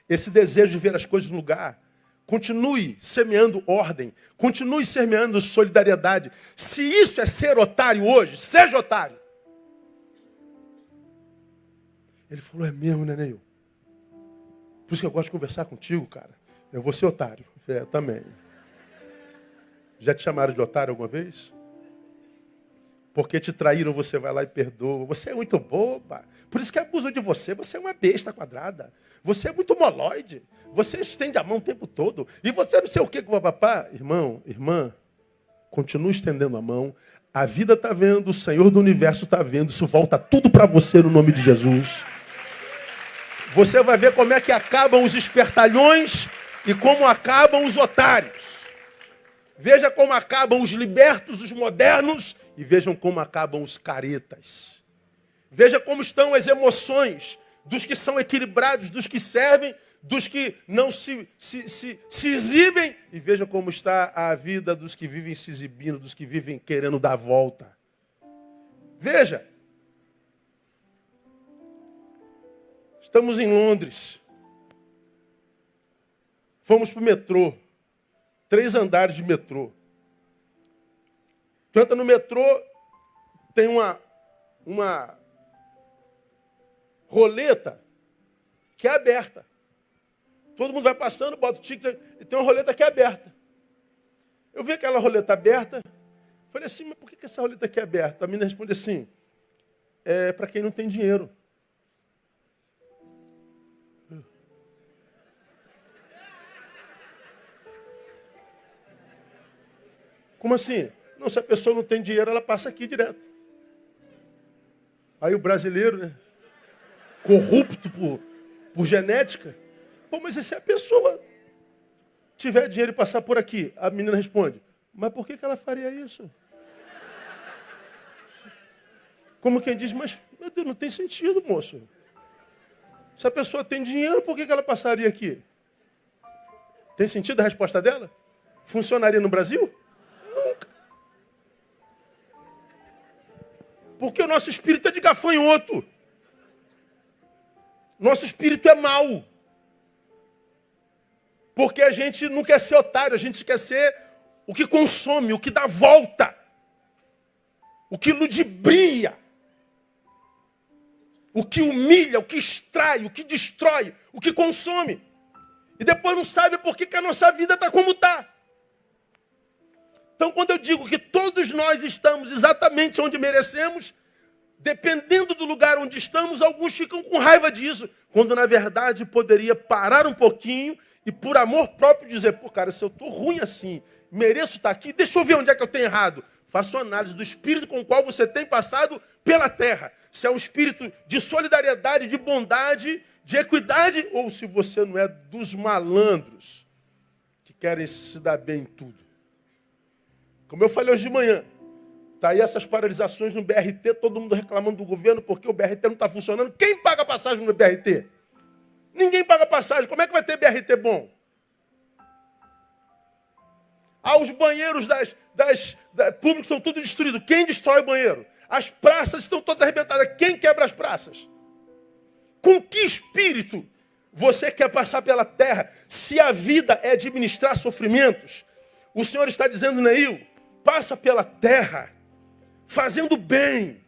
esse desejo de ver as coisas no lugar. Continue semeando ordem. Continue semeando solidariedade. Se isso é ser otário hoje, seja otário. Ele falou, é mesmo, né, Neil? Por isso que eu gosto de conversar contigo, cara. Eu vou ser otário. Eu também. Já te chamaram de otário alguma vez? Porque te traíram, você vai lá e perdoa. Você é muito boba. Por isso que abusam de você. Você é uma besta quadrada. Você é muito moloide. Você estende a mão o tempo todo. E você não sei o que com o papá. Irmão, irmã, continue estendendo a mão. A vida está vendo, o Senhor do Universo está vendo. Isso volta tudo para você no nome de Jesus. Você vai ver como é que acabam os espertalhões e como acabam os otários. Veja como acabam os libertos, os modernos, e vejam como acabam os caretas. Veja como estão as emoções dos que são equilibrados, dos que servem, dos que não se exibem, e veja como está a vida dos que vivem se exibindo, dos que vivem querendo dar volta. Veja. Estamos em Londres. Fomos para o metrô. 3 andares de metrô. Tu entra no metrô, tem uma roleta que é aberta. Todo mundo vai passando, bota o ticket e tem uma roleta que é aberta. Eu vi aquela roleta aberta, falei assim, mas por que essa roleta aqui é aberta? A menina responde assim, é para quem não tem dinheiro. Como assim? Não, se a pessoa não tem dinheiro, ela passa aqui direto. Aí o brasileiro, né? Corrupto por genética. Pô, mas e se a pessoa tiver dinheiro e passar por aqui? A menina responde, mas por que ela faria isso? Como quem diz, mas meu Deus, não tem sentido, moço. Se a pessoa tem dinheiro, por que ela passaria aqui? Tem sentido a resposta dela? Funcionaria no Brasil? Nunca. Porque o nosso espírito é de gafanhoto. Nosso espírito é mau. Porque a gente não quer ser otário, a gente quer ser o que consome, o que dá volta. O que ludibria. O que humilha, o que extrai, o que destrói, o que consome. E depois não sabe por que a nossa vida está como está. Então, quando eu digo que todos nós estamos exatamente onde merecemos, dependendo do lugar onde estamos, alguns ficam com raiva disso. Quando, na verdade, poderia parar um pouquinho e, por amor próprio, dizer, pô, cara, se eu estou ruim assim, mereço estar aqui, deixa eu ver onde é que eu tenho errado. Faça uma análise do espírito com o qual você tem passado pela terra. Se é um espírito de solidariedade, de bondade, de equidade, ou se você não é dos malandros que querem se dar bem em tudo. Como eu falei hoje de manhã, está aí essas paralisações no BRT, todo mundo reclamando do governo porque o BRT não está funcionando. Quem paga passagem no BRT? Ninguém paga passagem. Como é que vai ter BRT bom? Os banheiros públicos estão todos destruídos. Quem destrói o banheiro? As praças estão todas arrebentadas. Quem quebra as praças? Com que espírito você quer passar pela terra? Se a vida é administrar sofrimentos, o Senhor está dizendo, Neil, passa pela terra fazendo bem.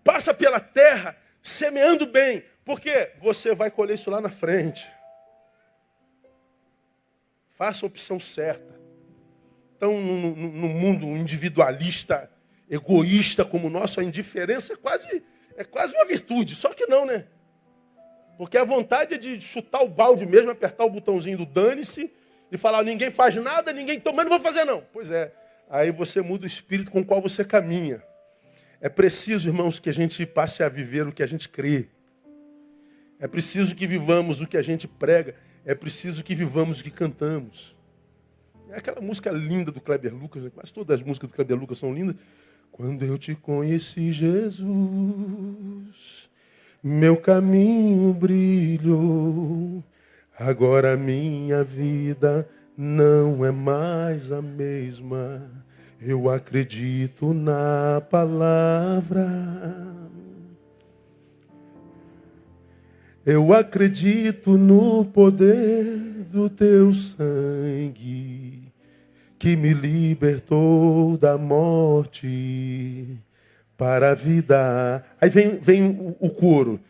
Passa pela terra semeando bem. Porque você vai colher isso lá na frente. Faça a opção certa. Então, no mundo individualista, egoísta como o nosso, a indiferença é quase uma virtude. Só que não, né? Porque a vontade é de chutar o balde mesmo, apertar o botãozinho do dane-se e falar, ninguém faz nada, ninguém toma, não vou fazer não. Pois é, aí você muda o espírito com o qual você caminha. É preciso, irmãos, que a gente passe a viver o que a gente crê. É preciso que vivamos o que a gente prega. É preciso que vivamos o que cantamos. É aquela música linda do Kleber Lucas, né? Quase todas as músicas do Kleber Lucas são lindas. Quando eu te conheci, Jesus, meu caminho brilhou. Agora minha vida não é mais a mesma. Eu acredito na palavra. Eu acredito no poder do teu sangue, que me libertou da morte para a vida. Aí vem o coro.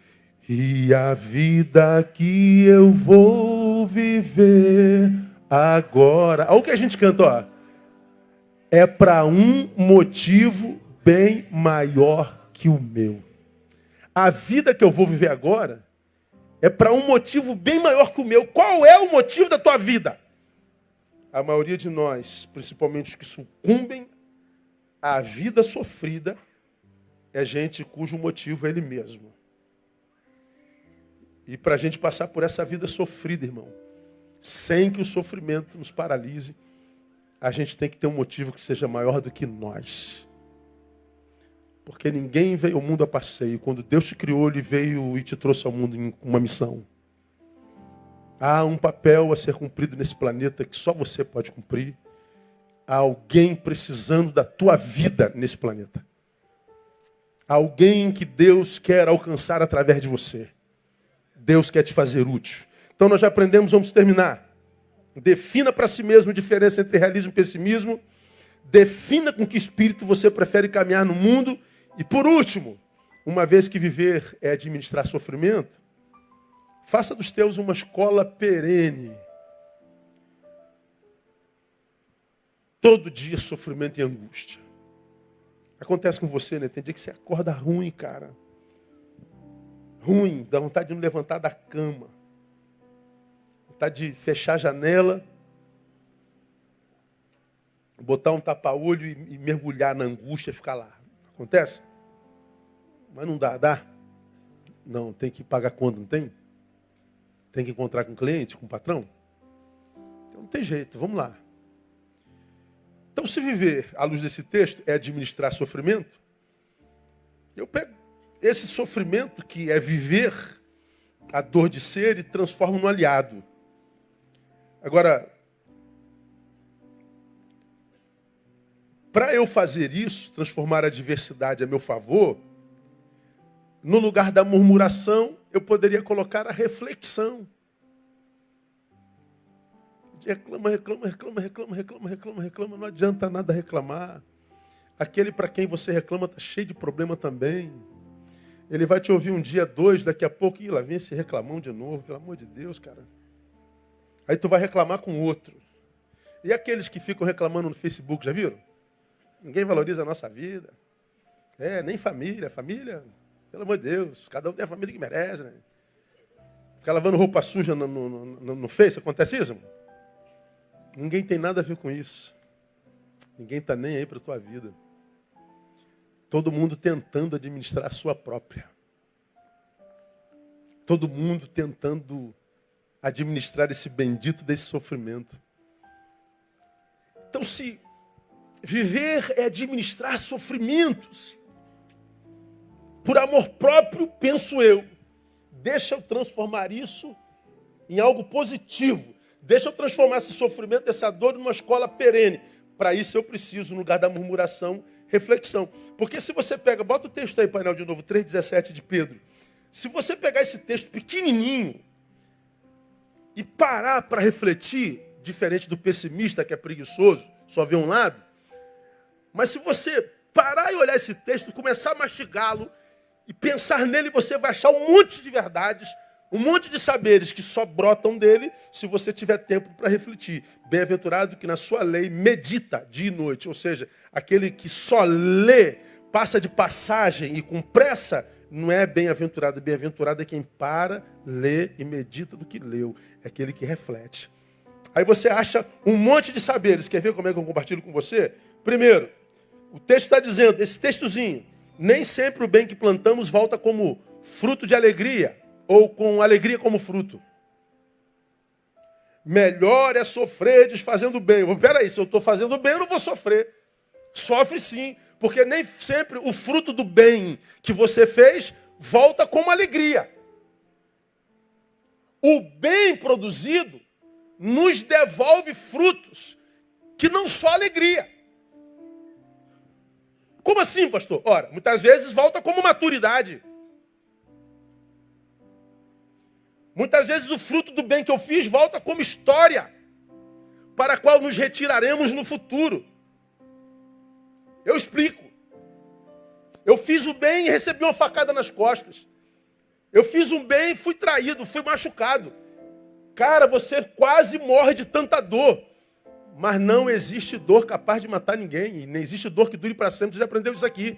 E a vida que eu vou viver agora. Olha o que a gente canta, ó. É para um motivo bem maior que o meu. A vida que eu vou viver agora é para um motivo bem maior que o meu. Qual é o motivo da tua vida? A maioria de nós, principalmente os que sucumbem à vida sofrida, é gente cujo motivo é ele mesmo. E para a gente passar por essa vida sofrida, irmão, sem que o sofrimento nos paralise, a gente tem que ter um motivo que seja maior do que nós. Porque ninguém veio ao mundo a passeio. Quando Deus te criou, Ele veio e te trouxe ao mundo com uma missão. Há um papel a ser cumprido nesse planeta que só você pode cumprir. Há alguém precisando da tua vida nesse planeta. Há alguém que Deus quer alcançar através de você. Deus quer te fazer útil. Então nós já aprendemos, vamos terminar. Defina para si mesmo a diferença entre realismo e pessimismo. Defina com que espírito você prefere caminhar no mundo. E por último, uma vez que viver é administrar sofrimento, faça dos teus uma escola perene. Todo dia sofrimento e angústia. Acontece com você, né? Tem dia que você acorda ruim, cara. Ruim, dá vontade de não levantar da cama. Vontade de fechar a janela, botar um tapa-olho e mergulhar na angústia e ficar lá. Acontece? Mas não dá? Não, tem que pagar conta, não tem? Tem que encontrar com o cliente, com o patrão? Então não tem jeito, vamos lá. Então se viver, à luz desse texto, é administrar sofrimento, eu pego esse sofrimento que é viver a dor de ser e transformo no aliado. Agora, para eu fazer isso, transformar a adversidade a meu favor, no lugar da murmuração, eu poderia colocar a reflexão. Reclama, não adianta nada reclamar. Aquele para quem você reclama está cheio de problema também. Ele vai te ouvir um dia, dois, daqui a pouco, lá vem esse reclamão de novo, pelo amor de Deus, cara. Aí tu vai reclamar com outro. E aqueles que ficam reclamando no Facebook, já viram? Ninguém valoriza a nossa vida. Nem família. Família, pelo amor de Deus, cada um tem a família que merece, né? Ficar lavando roupa suja no Face, acontece isso, irmão? Ninguém tem nada a ver com isso. Ninguém está nem aí para a tua vida. Todo mundo tentando administrar a sua própria. Todo mundo tentando administrar esse bendito desse sofrimento. Então, se viver é administrar sofrimentos, por amor próprio, penso eu, deixa eu transformar isso em algo positivo. Deixa eu transformar esse sofrimento, essa dor, numa escola perene. Para isso eu preciso, no lugar da murmuração, reflexão. Porque se você pega, bota o texto aí, painel de novo, 3,17 de Pedro. Se você pegar esse texto pequenininho e parar para refletir, diferente do pessimista que é preguiçoso, só vê um lado, mas se você parar e olhar esse texto, começar a mastigá-lo e pensar nele, você vai achar um monte de verdades, um monte de saberes que só brotam dele se você tiver tempo para refletir. Bem-aventurado que na sua lei medita dia e noite. Ou seja, aquele que só lê, passa de passagem e com pressa, não é bem-aventurado. Bem-aventurado é quem para, lê e medita do que leu. É aquele que reflete. Aí você acha um monte de saberes. Quer ver como é que eu compartilho com você? Primeiro, o texto está dizendo, esse textozinho, nem sempre o bem que plantamos volta como fruto de alegria, ou com alegria como fruto. Melhor é sofrer desfazendo bem. Peraí, se eu estou fazendo bem, eu não vou sofrer. Sofre sim, porque nem sempre o fruto do bem que você fez volta como alegria. O bem produzido nos devolve frutos que não só alegria. Como assim, pastor? Ora, muitas vezes volta como maturidade. Muitas vezes o fruto do bem que eu fiz volta como história, para a qual nos retiraremos no futuro. Eu explico. Eu fiz o bem e recebi uma facada nas costas. Eu fiz um bem e fui traído, fui machucado. Cara, você quase morre de tanta dor. Mas não existe dor capaz de matar ninguém. E nem existe dor que dure para sempre. Você já aprendeu isso aqui.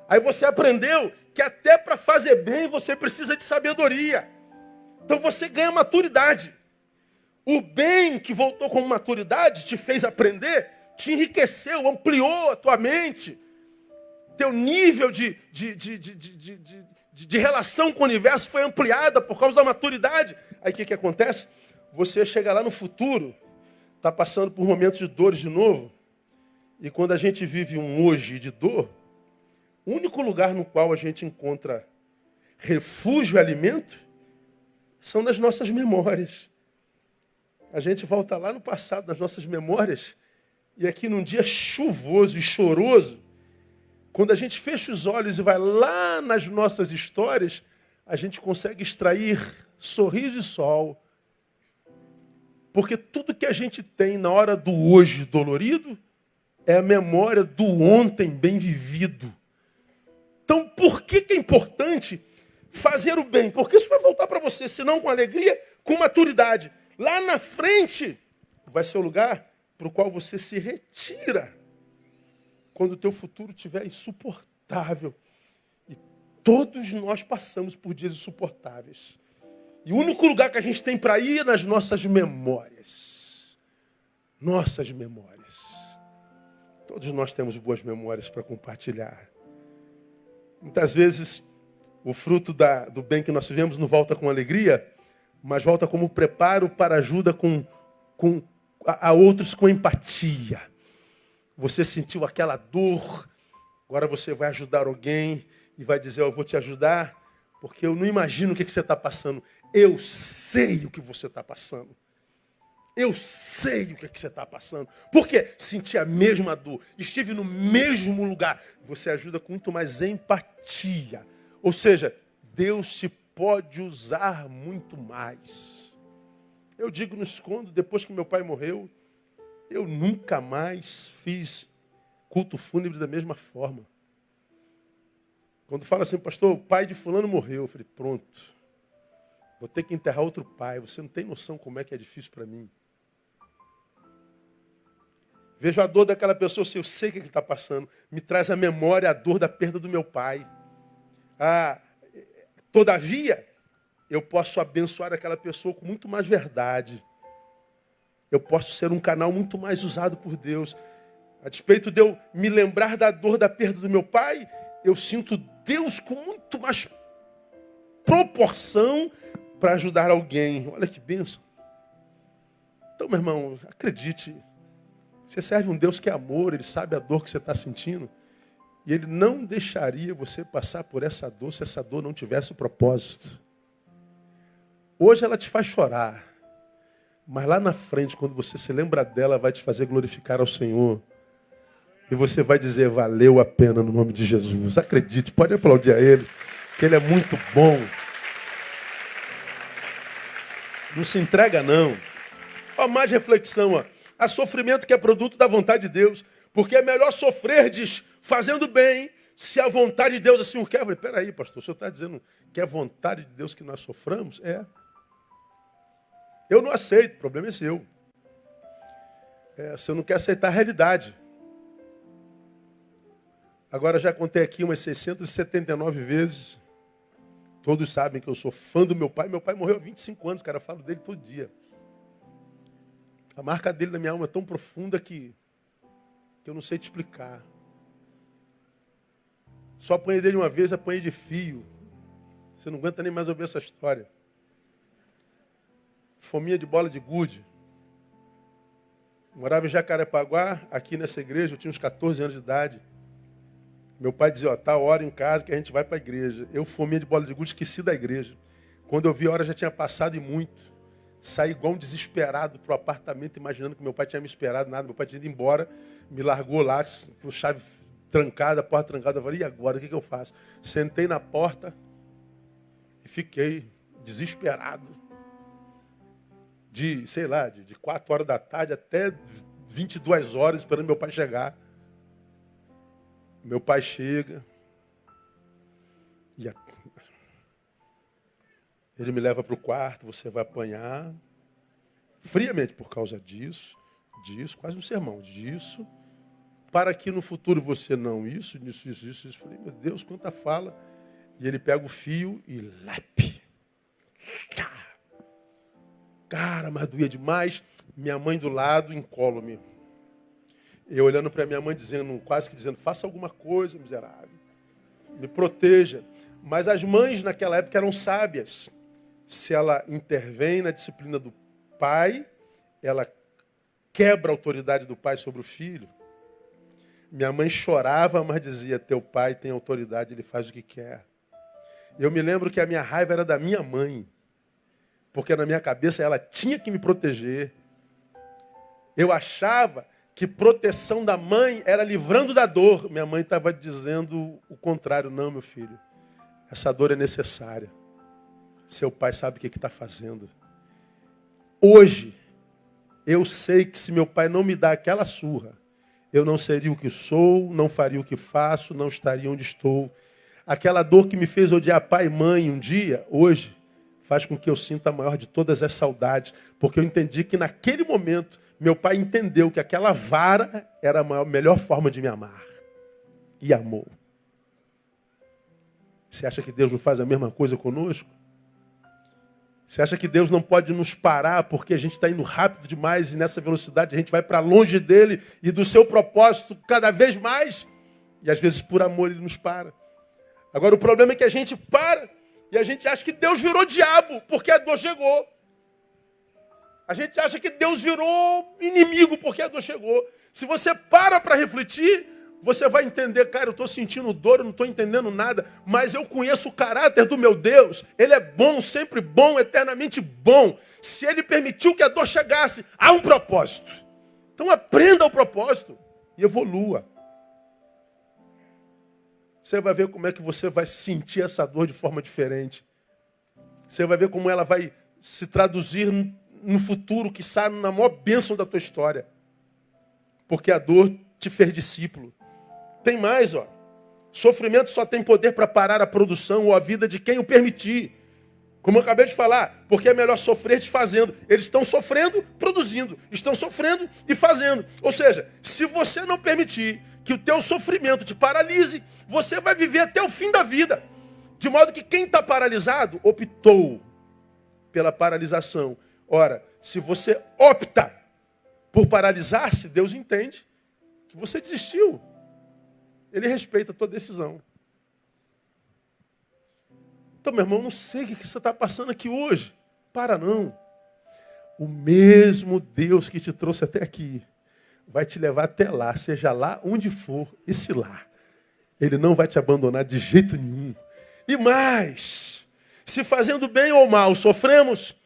Aí você aprendeu que até para fazer bem você precisa de sabedoria. Então você ganha maturidade. O bem que voltou com maturidade te fez aprender, te enriqueceu, ampliou a tua mente. Teu nível de relação com o universo foi ampliada por causa da maturidade. Aí o que acontece? Você chega lá no futuro, está passando por momentos de dores de novo. E quando a gente vive um hoje de dor, o único lugar no qual a gente encontra refúgio e alimento são nas nossas memórias. A gente volta lá no passado, nas nossas memórias, e aqui num dia chuvoso e choroso, quando a gente fecha os olhos e vai lá nas nossas histórias, a gente consegue extrair sorriso e sol. Porque tudo que a gente tem na hora do hoje dolorido é a memória do ontem bem vivido. Então, por que é importante fazer o bem? Porque isso vai voltar para você, se não com alegria, com maturidade. Lá na frente vai ser o lugar para o qual você se retira. Quando o teu futuro estiver insuportável. E todos nós passamos por dias insuportáveis. E o único lugar que a gente tem para ir é nas nossas memórias. Nossas memórias. Todos nós temos boas memórias para compartilhar. Muitas vezes o fruto do bem que nós tivemos não volta com alegria, mas volta como preparo para ajuda a outros com empatia. Você sentiu aquela dor, agora você vai ajudar alguém e vai dizer, eu vou te ajudar, porque eu não imagino o que você está passando. Eu sei o que você está passando. Eu sei o que você está passando. Por quê? Senti a mesma dor, estive no mesmo lugar. Você ajuda com muito mais empatia. Ou seja, Deus te pode usar muito mais. Eu digo, não escondo, depois que meu pai morreu, eu nunca mais fiz culto fúnebre da mesma forma. Quando fala assim, pastor, o pai de fulano morreu, eu falei, pronto. Vou ter que enterrar outro pai. Você não tem noção como é que é difícil para mim. Vejo a dor daquela pessoa, eu sei o que ele está passando. Me traz à memória a dor da perda do meu pai. Todavia, eu posso abençoar aquela pessoa com muito mais verdade. Eu posso ser um canal muito mais usado por Deus. A despeito de eu me lembrar da dor da perda do meu pai, eu sinto Deus com muito mais proporção para ajudar alguém. Olha que bênção. Então, meu irmão, acredite. Você serve um Deus que é amor, Ele sabe a dor que você está sentindo. E Ele não deixaria você passar por essa dor se essa dor não tivesse o propósito. Hoje ela te faz chorar. Mas lá na frente, quando você se lembra dela, vai te fazer glorificar ao Senhor. E você vai dizer, valeu a pena no nome de Jesus. Acredite, pode aplaudir a Ele, que Ele é muito bom. Não se entrega, não. Ó, mais reflexão, ó. Há sofrimento que é produto da vontade de Deus. Porque é melhor sofrerdes fazendo bem, se a vontade de Deus assim o quer. Eu falei, peraí, pastor, o senhor está dizendo que é vontade de Deus que nós soframos? É. Eu não aceito, o problema é seu. Você não quer aceitar a realidade. Agora já contei aqui umas 679 vezes. Todos sabem que eu sou fã do meu pai. Meu pai morreu há 25 anos, cara, eu falo dele todo dia. A marca dele na minha alma é tão profunda que eu não sei te explicar. Só apanhei dele uma vez, apanhei de fio. Você não aguenta nem mais ouvir essa história. Fominha de bola de gude. Morava em Jacarepaguá, aqui nessa igreja, eu tinha uns 14 anos de idade. Meu pai dizia, tá a hora em casa que a gente vai para a igreja. Eu, fominha de bola de gude, esqueci da igreja. Quando eu vi a hora já tinha passado e muito. Saí igual um desesperado para o apartamento, imaginando que meu pai tinha me esperado, nada. Meu pai tinha ido embora, me largou lá, com chave trancada, a porta trancada. Eu falei, e agora, o que eu faço? Sentei na porta e fiquei desesperado. De 4 horas da tarde até 22 horas, esperando meu pai chegar. Meu pai chega. E ele me leva para o quarto, você vai apanhar. Friamente por causa disso, quase um sermão, disso. Para que no futuro você não, isso. Eu falei, meu Deus, quanta fala. E ele pega o fio e lape. Cara, mas doía demais. Minha mãe do lado, incólume. Eu olhando para minha mãe, quase que dizendo, faça alguma coisa, miserável. Me proteja. Mas as mães naquela época eram sábias. Se ela intervém na disciplina do pai, ela quebra a autoridade do pai sobre o filho. Minha mãe chorava, mas dizia, teu pai tem autoridade, ele faz o que quer. Eu me lembro que a minha raiva era da minha mãe. Porque na minha cabeça ela tinha que me proteger. Eu achava que proteção da mãe era livrando da dor. Minha mãe estava dizendo o contrário. Não, meu filho, essa dor é necessária. Seu pai sabe o que está fazendo. Hoje, eu sei que se meu pai não me dá aquela surra, eu não seria o que sou, não faria o que faço, não estaria onde estou. Aquela dor que me fez odiar pai e mãe um dia, hoje, faz com que eu sinta a maior de todas as saudades, porque eu entendi que naquele momento, meu pai entendeu que aquela vara era a melhor forma de me amar. E amou. Você acha que Deus não faz a mesma coisa conosco? Você acha que Deus não pode nos parar porque a gente está indo rápido demais e nessa velocidade a gente vai para longe dele e do seu propósito cada vez mais? E às vezes por amor ele nos para. Agora o problema é que a gente para e a gente acha que Deus virou diabo porque a dor chegou. A gente acha que Deus virou inimigo porque a dor chegou. Se você para refletir, você vai entender, cara, eu estou sentindo dor, eu não estou entendendo nada, mas eu conheço o caráter do meu Deus. Ele é bom, sempre bom, eternamente bom. Se ele permitiu que a dor chegasse, há um propósito. Então aprenda o propósito e evolua. Você vai ver como é que você vai sentir essa dor de forma diferente. Você vai ver como ela vai se traduzir no futuro, que sai na maior bênção da tua história. Porque a dor te fez discípulo. Tem mais, ó. Sofrimento só tem poder para parar a produção ou a vida de quem o permitir. Como eu acabei de falar, porque é melhor sofrer desfazendo. Eles estão sofrendo, produzindo. Estão sofrendo e fazendo. Ou seja, se você não permitir que o teu sofrimento te paralise, você vai viver até o fim da vida. De modo que quem está paralisado optou pela paralisação. Ora, se você opta por paralisar-se, Deus entende que você desistiu. Ele respeita a tua decisão. Então, meu irmão, não sei o que você está passando aqui hoje. Para não. O mesmo Deus que te trouxe até aqui vai te levar até lá, seja lá onde for, esse lá. Ele não vai te abandonar de jeito nenhum. E mais, se fazendo bem ou mal sofremos,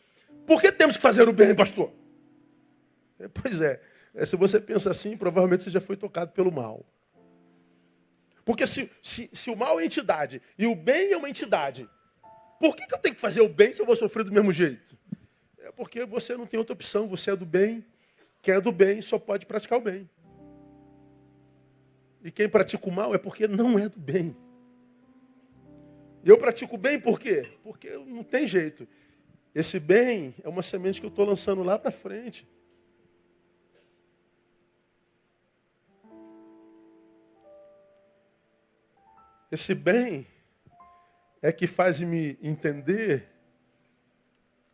por que temos que fazer o bem, pastor? Pois é, se você pensa assim, provavelmente você já foi tocado pelo mal. Porque se o mal é entidade e o bem é uma entidade, por que eu tenho que fazer o bem se eu vou sofrer do mesmo jeito? É porque você não tem outra opção, você é do bem. Quem é do bem só pode praticar o bem. E quem pratica o mal é porque não é do bem. E eu pratico o bem por quê? Porque não tem jeito. Esse bem é uma semente que eu estou lançando lá para frente. Esse bem é que faz-me entender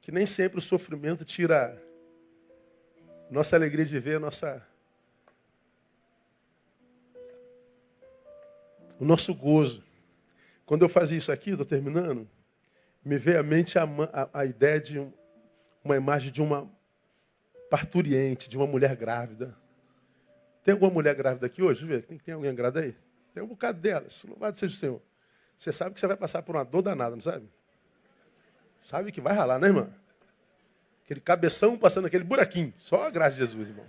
que nem sempre o sofrimento tira nossa alegria de ver, o nosso gozo. Quando eu fazia isso aqui, estou terminando, me veio à mente a ideia de uma imagem de uma parturiente, de uma mulher grávida. Tem alguma mulher grávida aqui hoje? Deixa eu ver, tem alguém grávida aí? Tem um bocado delas. Louvado seja o Senhor. Você sabe que você vai passar por uma dor danada, não sabe? Sabe que vai ralar, né, irmã? Aquele cabeção passando aquele buraquinho. Só a graça de Jesus, irmão.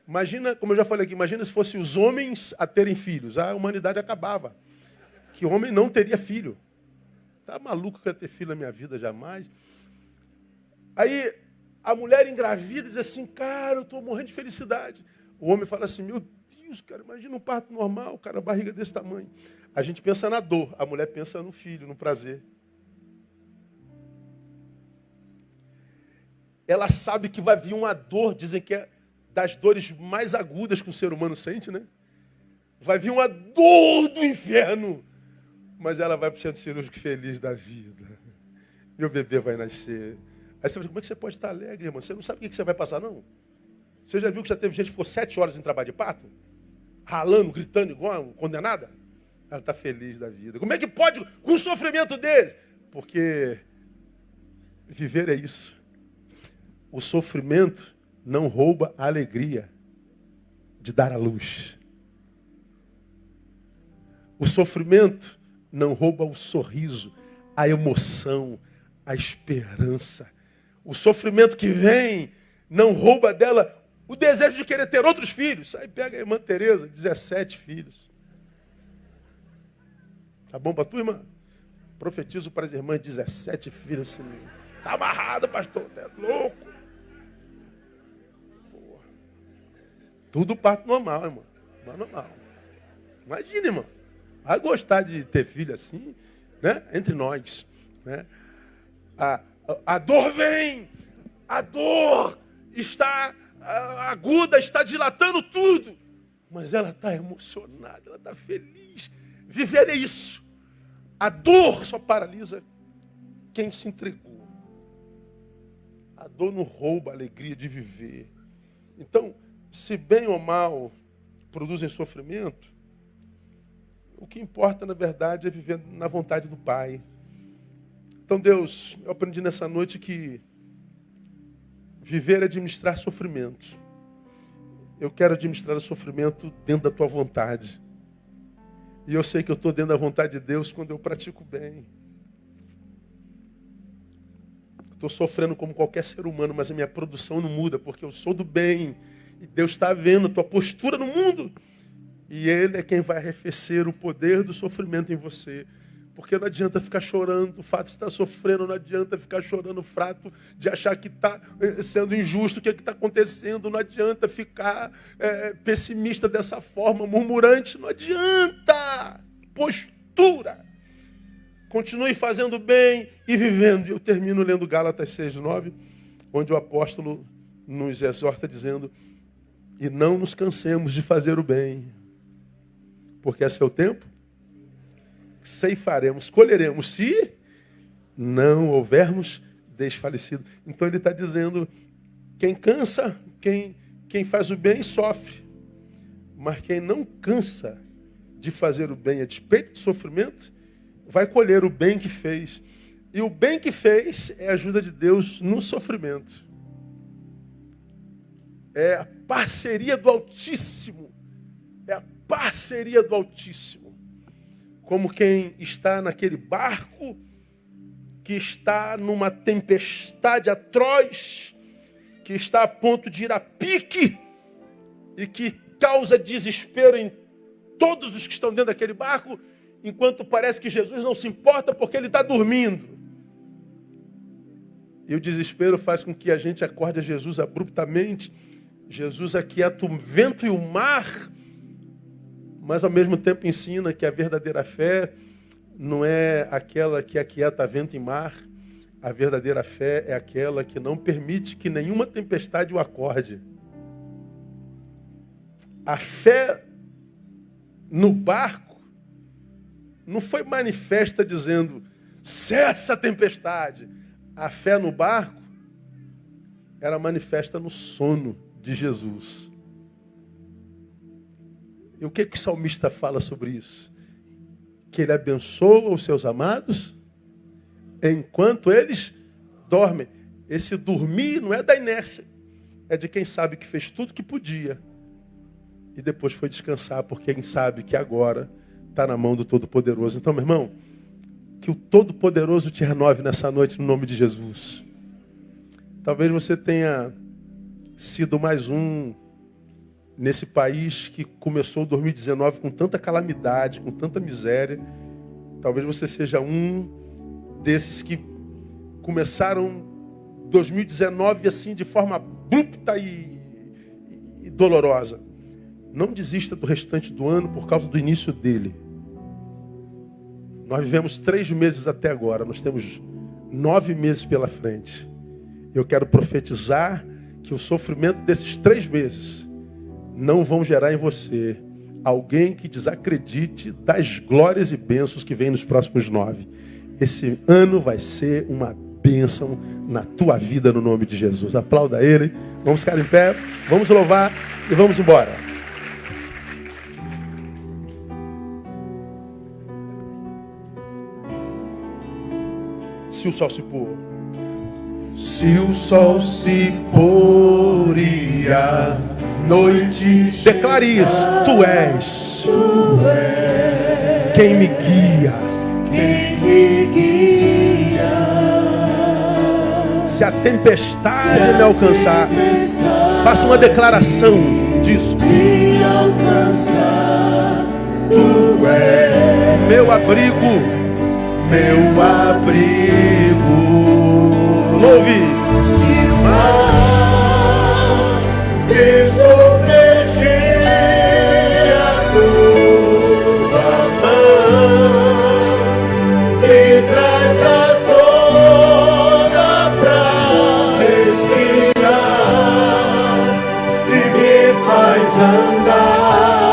Imagina, como eu já falei aqui, imagina se fossem os homens a terem filhos. A humanidade acabava. Que homem não teria filho. Tá maluco que eu ia ter filho na minha vida jamais. Aí a mulher engravida diz assim, cara, eu estou morrendo de felicidade. O homem fala assim, meu Deus, cara, imagina um parto normal, cara, a barriga desse tamanho. A gente pensa na dor, a mulher pensa no filho, no prazer. Ela sabe que vai vir uma dor, dizem que é das dores mais agudas que o ser humano sente, né? Vai vir uma dor do inferno. Mas ela vai para o centro cirúrgico feliz da vida. Meu bebê vai nascer. Aí você fala, como é que você pode estar alegre, irmã? Você não sabe o que você vai passar, não? Você já viu que já teve gente que ficou 7 horas em trabalho de parto? Ralando, gritando igual uma condenada? Ela está feliz da vida. Como é que pode com o sofrimento deles? Porque viver é isso. O sofrimento não rouba a alegria de dar à luz. O sofrimento não rouba o sorriso, a emoção, a esperança. O sofrimento que vem não rouba dela o desejo de querer ter outros filhos. Aí pega a irmã Tereza, 17 filhos. Tá bom para tu, irmã? Profetizo para as irmãs 17 filhos. Assim, tá amarrado, pastor, tá louco. Porra. Tudo parto normal, irmão. Normal. Imagina, irmão. Vai gostar de ter filho assim, né? Entre nós. Né? A dor vem. A dor está aguda, está dilatando tudo. Mas ela está emocionada, ela está feliz. Viver é isso. A dor só paralisa quem se entregou. A dor não rouba a alegria de viver. Então, se bem ou mal produzem sofrimento, o que importa, na verdade, é viver na vontade do Pai. Então, Deus, eu aprendi nessa noite que viver é administrar sofrimento. Eu quero administrar o sofrimento dentro da tua vontade. E eu sei que eu estou dentro da vontade de Deus quando eu pratico bem. Estou sofrendo como qualquer ser humano, mas a minha produção não muda, porque eu sou do bem. E Deus está vendo a tua postura no mundo. E Ele é quem vai arrefecer o poder do sofrimento em você. Porque não adianta ficar chorando o fato de estar sofrendo, não adianta ficar chorando o fato de achar que está sendo injusto, o que está acontecendo, não adianta ficar pessimista dessa forma, murmurante, não adianta. Postura. Continue fazendo bem e vivendo. E eu termino lendo Gálatas 6:9, onde o apóstolo nos exorta dizendo, e não nos cansemos de fazer o bem, porque é seu tempo. Ceifaremos, colheremos, se não houvermos desfalecido. Então ele está dizendo, quem cansa, quem faz o bem sofre. Mas quem não cansa de fazer o bem a despeito do sofrimento, vai colher o bem que fez. E o bem que fez é a ajuda de Deus no sofrimento. É a parceria do Altíssimo. É a parceria do Altíssimo. Como quem está naquele barco que está numa tempestade atroz, que está a ponto de ir a pique e que causa desespero em todos os que estão dentro daquele barco, enquanto parece que Jesus não se importa porque ele está dormindo. E o desespero faz com que a gente acorde a Jesus abruptamente. Jesus aquieta o vento e o mar, mas ao mesmo tempo ensina que a verdadeira fé não é aquela que aquieta vento e mar. A verdadeira fé é aquela que não permite que nenhuma tempestade o acorde. A fé no barco não foi manifesta dizendo, cessa a tempestade. A fé no barco era manifesta no sono de Jesus. E o que o salmista fala sobre isso? Que ele abençoa os seus amados enquanto eles dormem. Esse dormir não é da inércia, é de quem sabe que fez tudo que podia e depois foi descansar, porque quem sabe que agora está na mão do Todo-Poderoso. Então, meu irmão, que o Todo-Poderoso te renove nessa noite no nome de Jesus. Talvez você tenha sido mais um nesse país que começou 2019 com tanta calamidade, com tanta miséria. Talvez você seja um desses que começaram 2019 assim de forma abrupta e dolorosa. Não desista do restante do ano por causa do início dele. Nós vivemos 3 meses até agora, nós temos 9 meses pela frente. Eu quero profetizar que o sofrimento desses 3 meses não vão gerar em você alguém que desacredite das glórias e bênçãos que vem nos próximos 9. Esse ano vai ser uma bênção na tua vida, no nome de Jesus. Aplauda ele. Vamos ficar em pé, vamos louvar e vamos embora. Se o sol se pôr. Se o sol se pôr e a noite. Declare isso. Tu és quem me guia. Quem me guia. Se a tempestade me alcançar, faça uma declaração disso. Me alcançar, tu és Meu abrigo, meu abrigo. louve. Se o mar desobreger a tua mão, que traz a toda pra respirar e me faz andar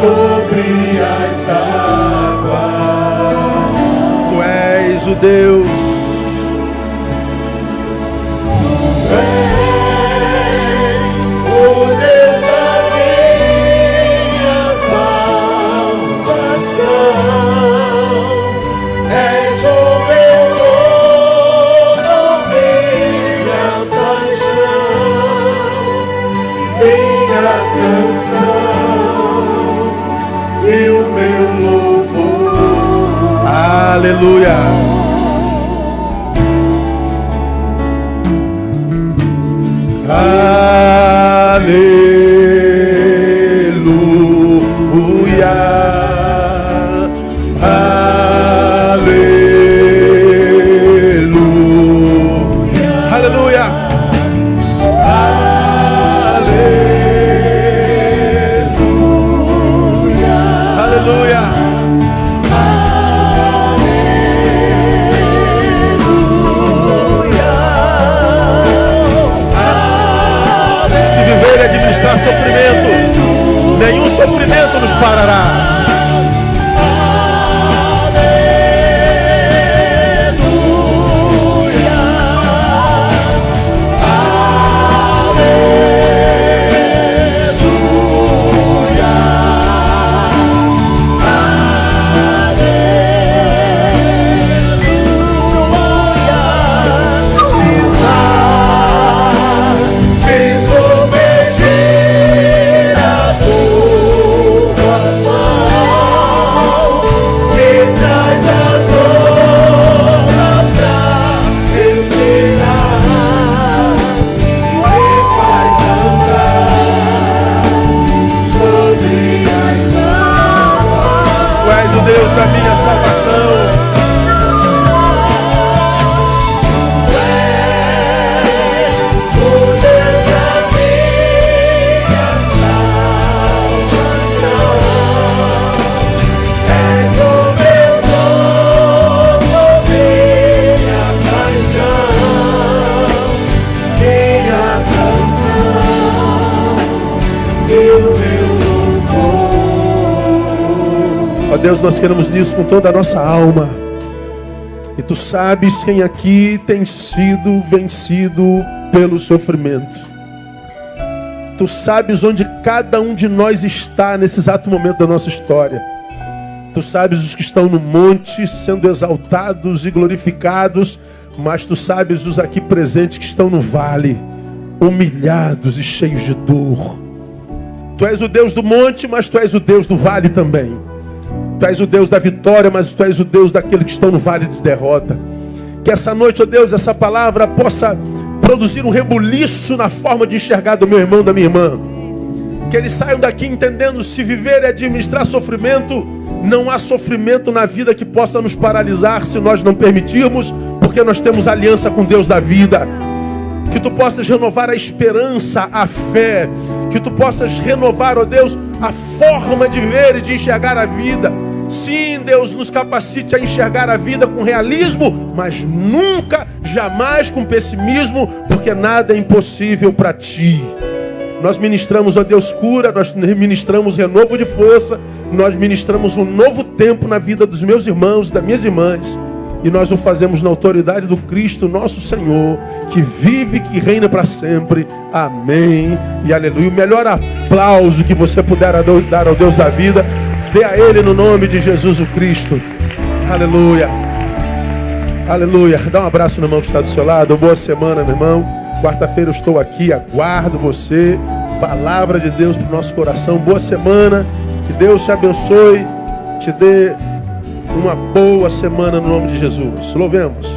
sobre as águas. Tu és o Deus. Aleluia. Aleluia. Aleluia. Aleluia. Aleluia. Administrar sofrimento, nenhum sofrimento nos parará. Deus da minha salvação. Ó Deus, nós queremos nisso com toda a nossa alma. E Tu sabes quem aqui tem sido vencido pelo sofrimento. Tu sabes onde cada um de nós está nesse exato momento da nossa história. Tu sabes os que estão no monte sendo exaltados e glorificados, mas Tu sabes os aqui presentes que estão no vale, humilhados e cheios de dor. Tu és o Deus do monte, mas Tu és o Deus do vale também. Tu és o Deus da vitória, mas Tu és o Deus daqueles que estão no vale de derrota. Que essa noite, ó Deus, essa palavra possa produzir um rebuliço na forma de enxergar do meu irmão, da minha irmã. Que eles saiam daqui entendendo, se viver e administrar sofrimento, não há sofrimento na vida que possa nos paralisar se nós não permitirmos, porque nós temos aliança com Deus da vida. Que tu possas renovar a esperança, a fé. Que tu possas renovar, ó Deus, a forma de ver e de enxergar a vida. Sim, Deus, nos capacite a enxergar a vida com realismo, mas nunca, jamais com pessimismo, porque nada é impossível para ti. Nós ministramos, ó Deus, cura, nós ministramos renovo de força, nós ministramos um novo tempo na vida dos meus irmãos e das minhas irmãs. E nós o fazemos na autoridade do Cristo, nosso Senhor, que vive e que reina para sempre. Amém e aleluia. O melhor aplauso que você puder dar ao Deus da vida, dê a Ele no nome de Jesus o Cristo. Aleluia. Aleluia. Dá um abraço no irmão que está do seu lado. Boa semana, meu irmão. Quarta-feira eu estou aqui, aguardo você. Palavra de Deus para o nosso coração. Boa semana. Que Deus te abençoe. Te dê uma boa semana no nome de Jesus. Louvemos.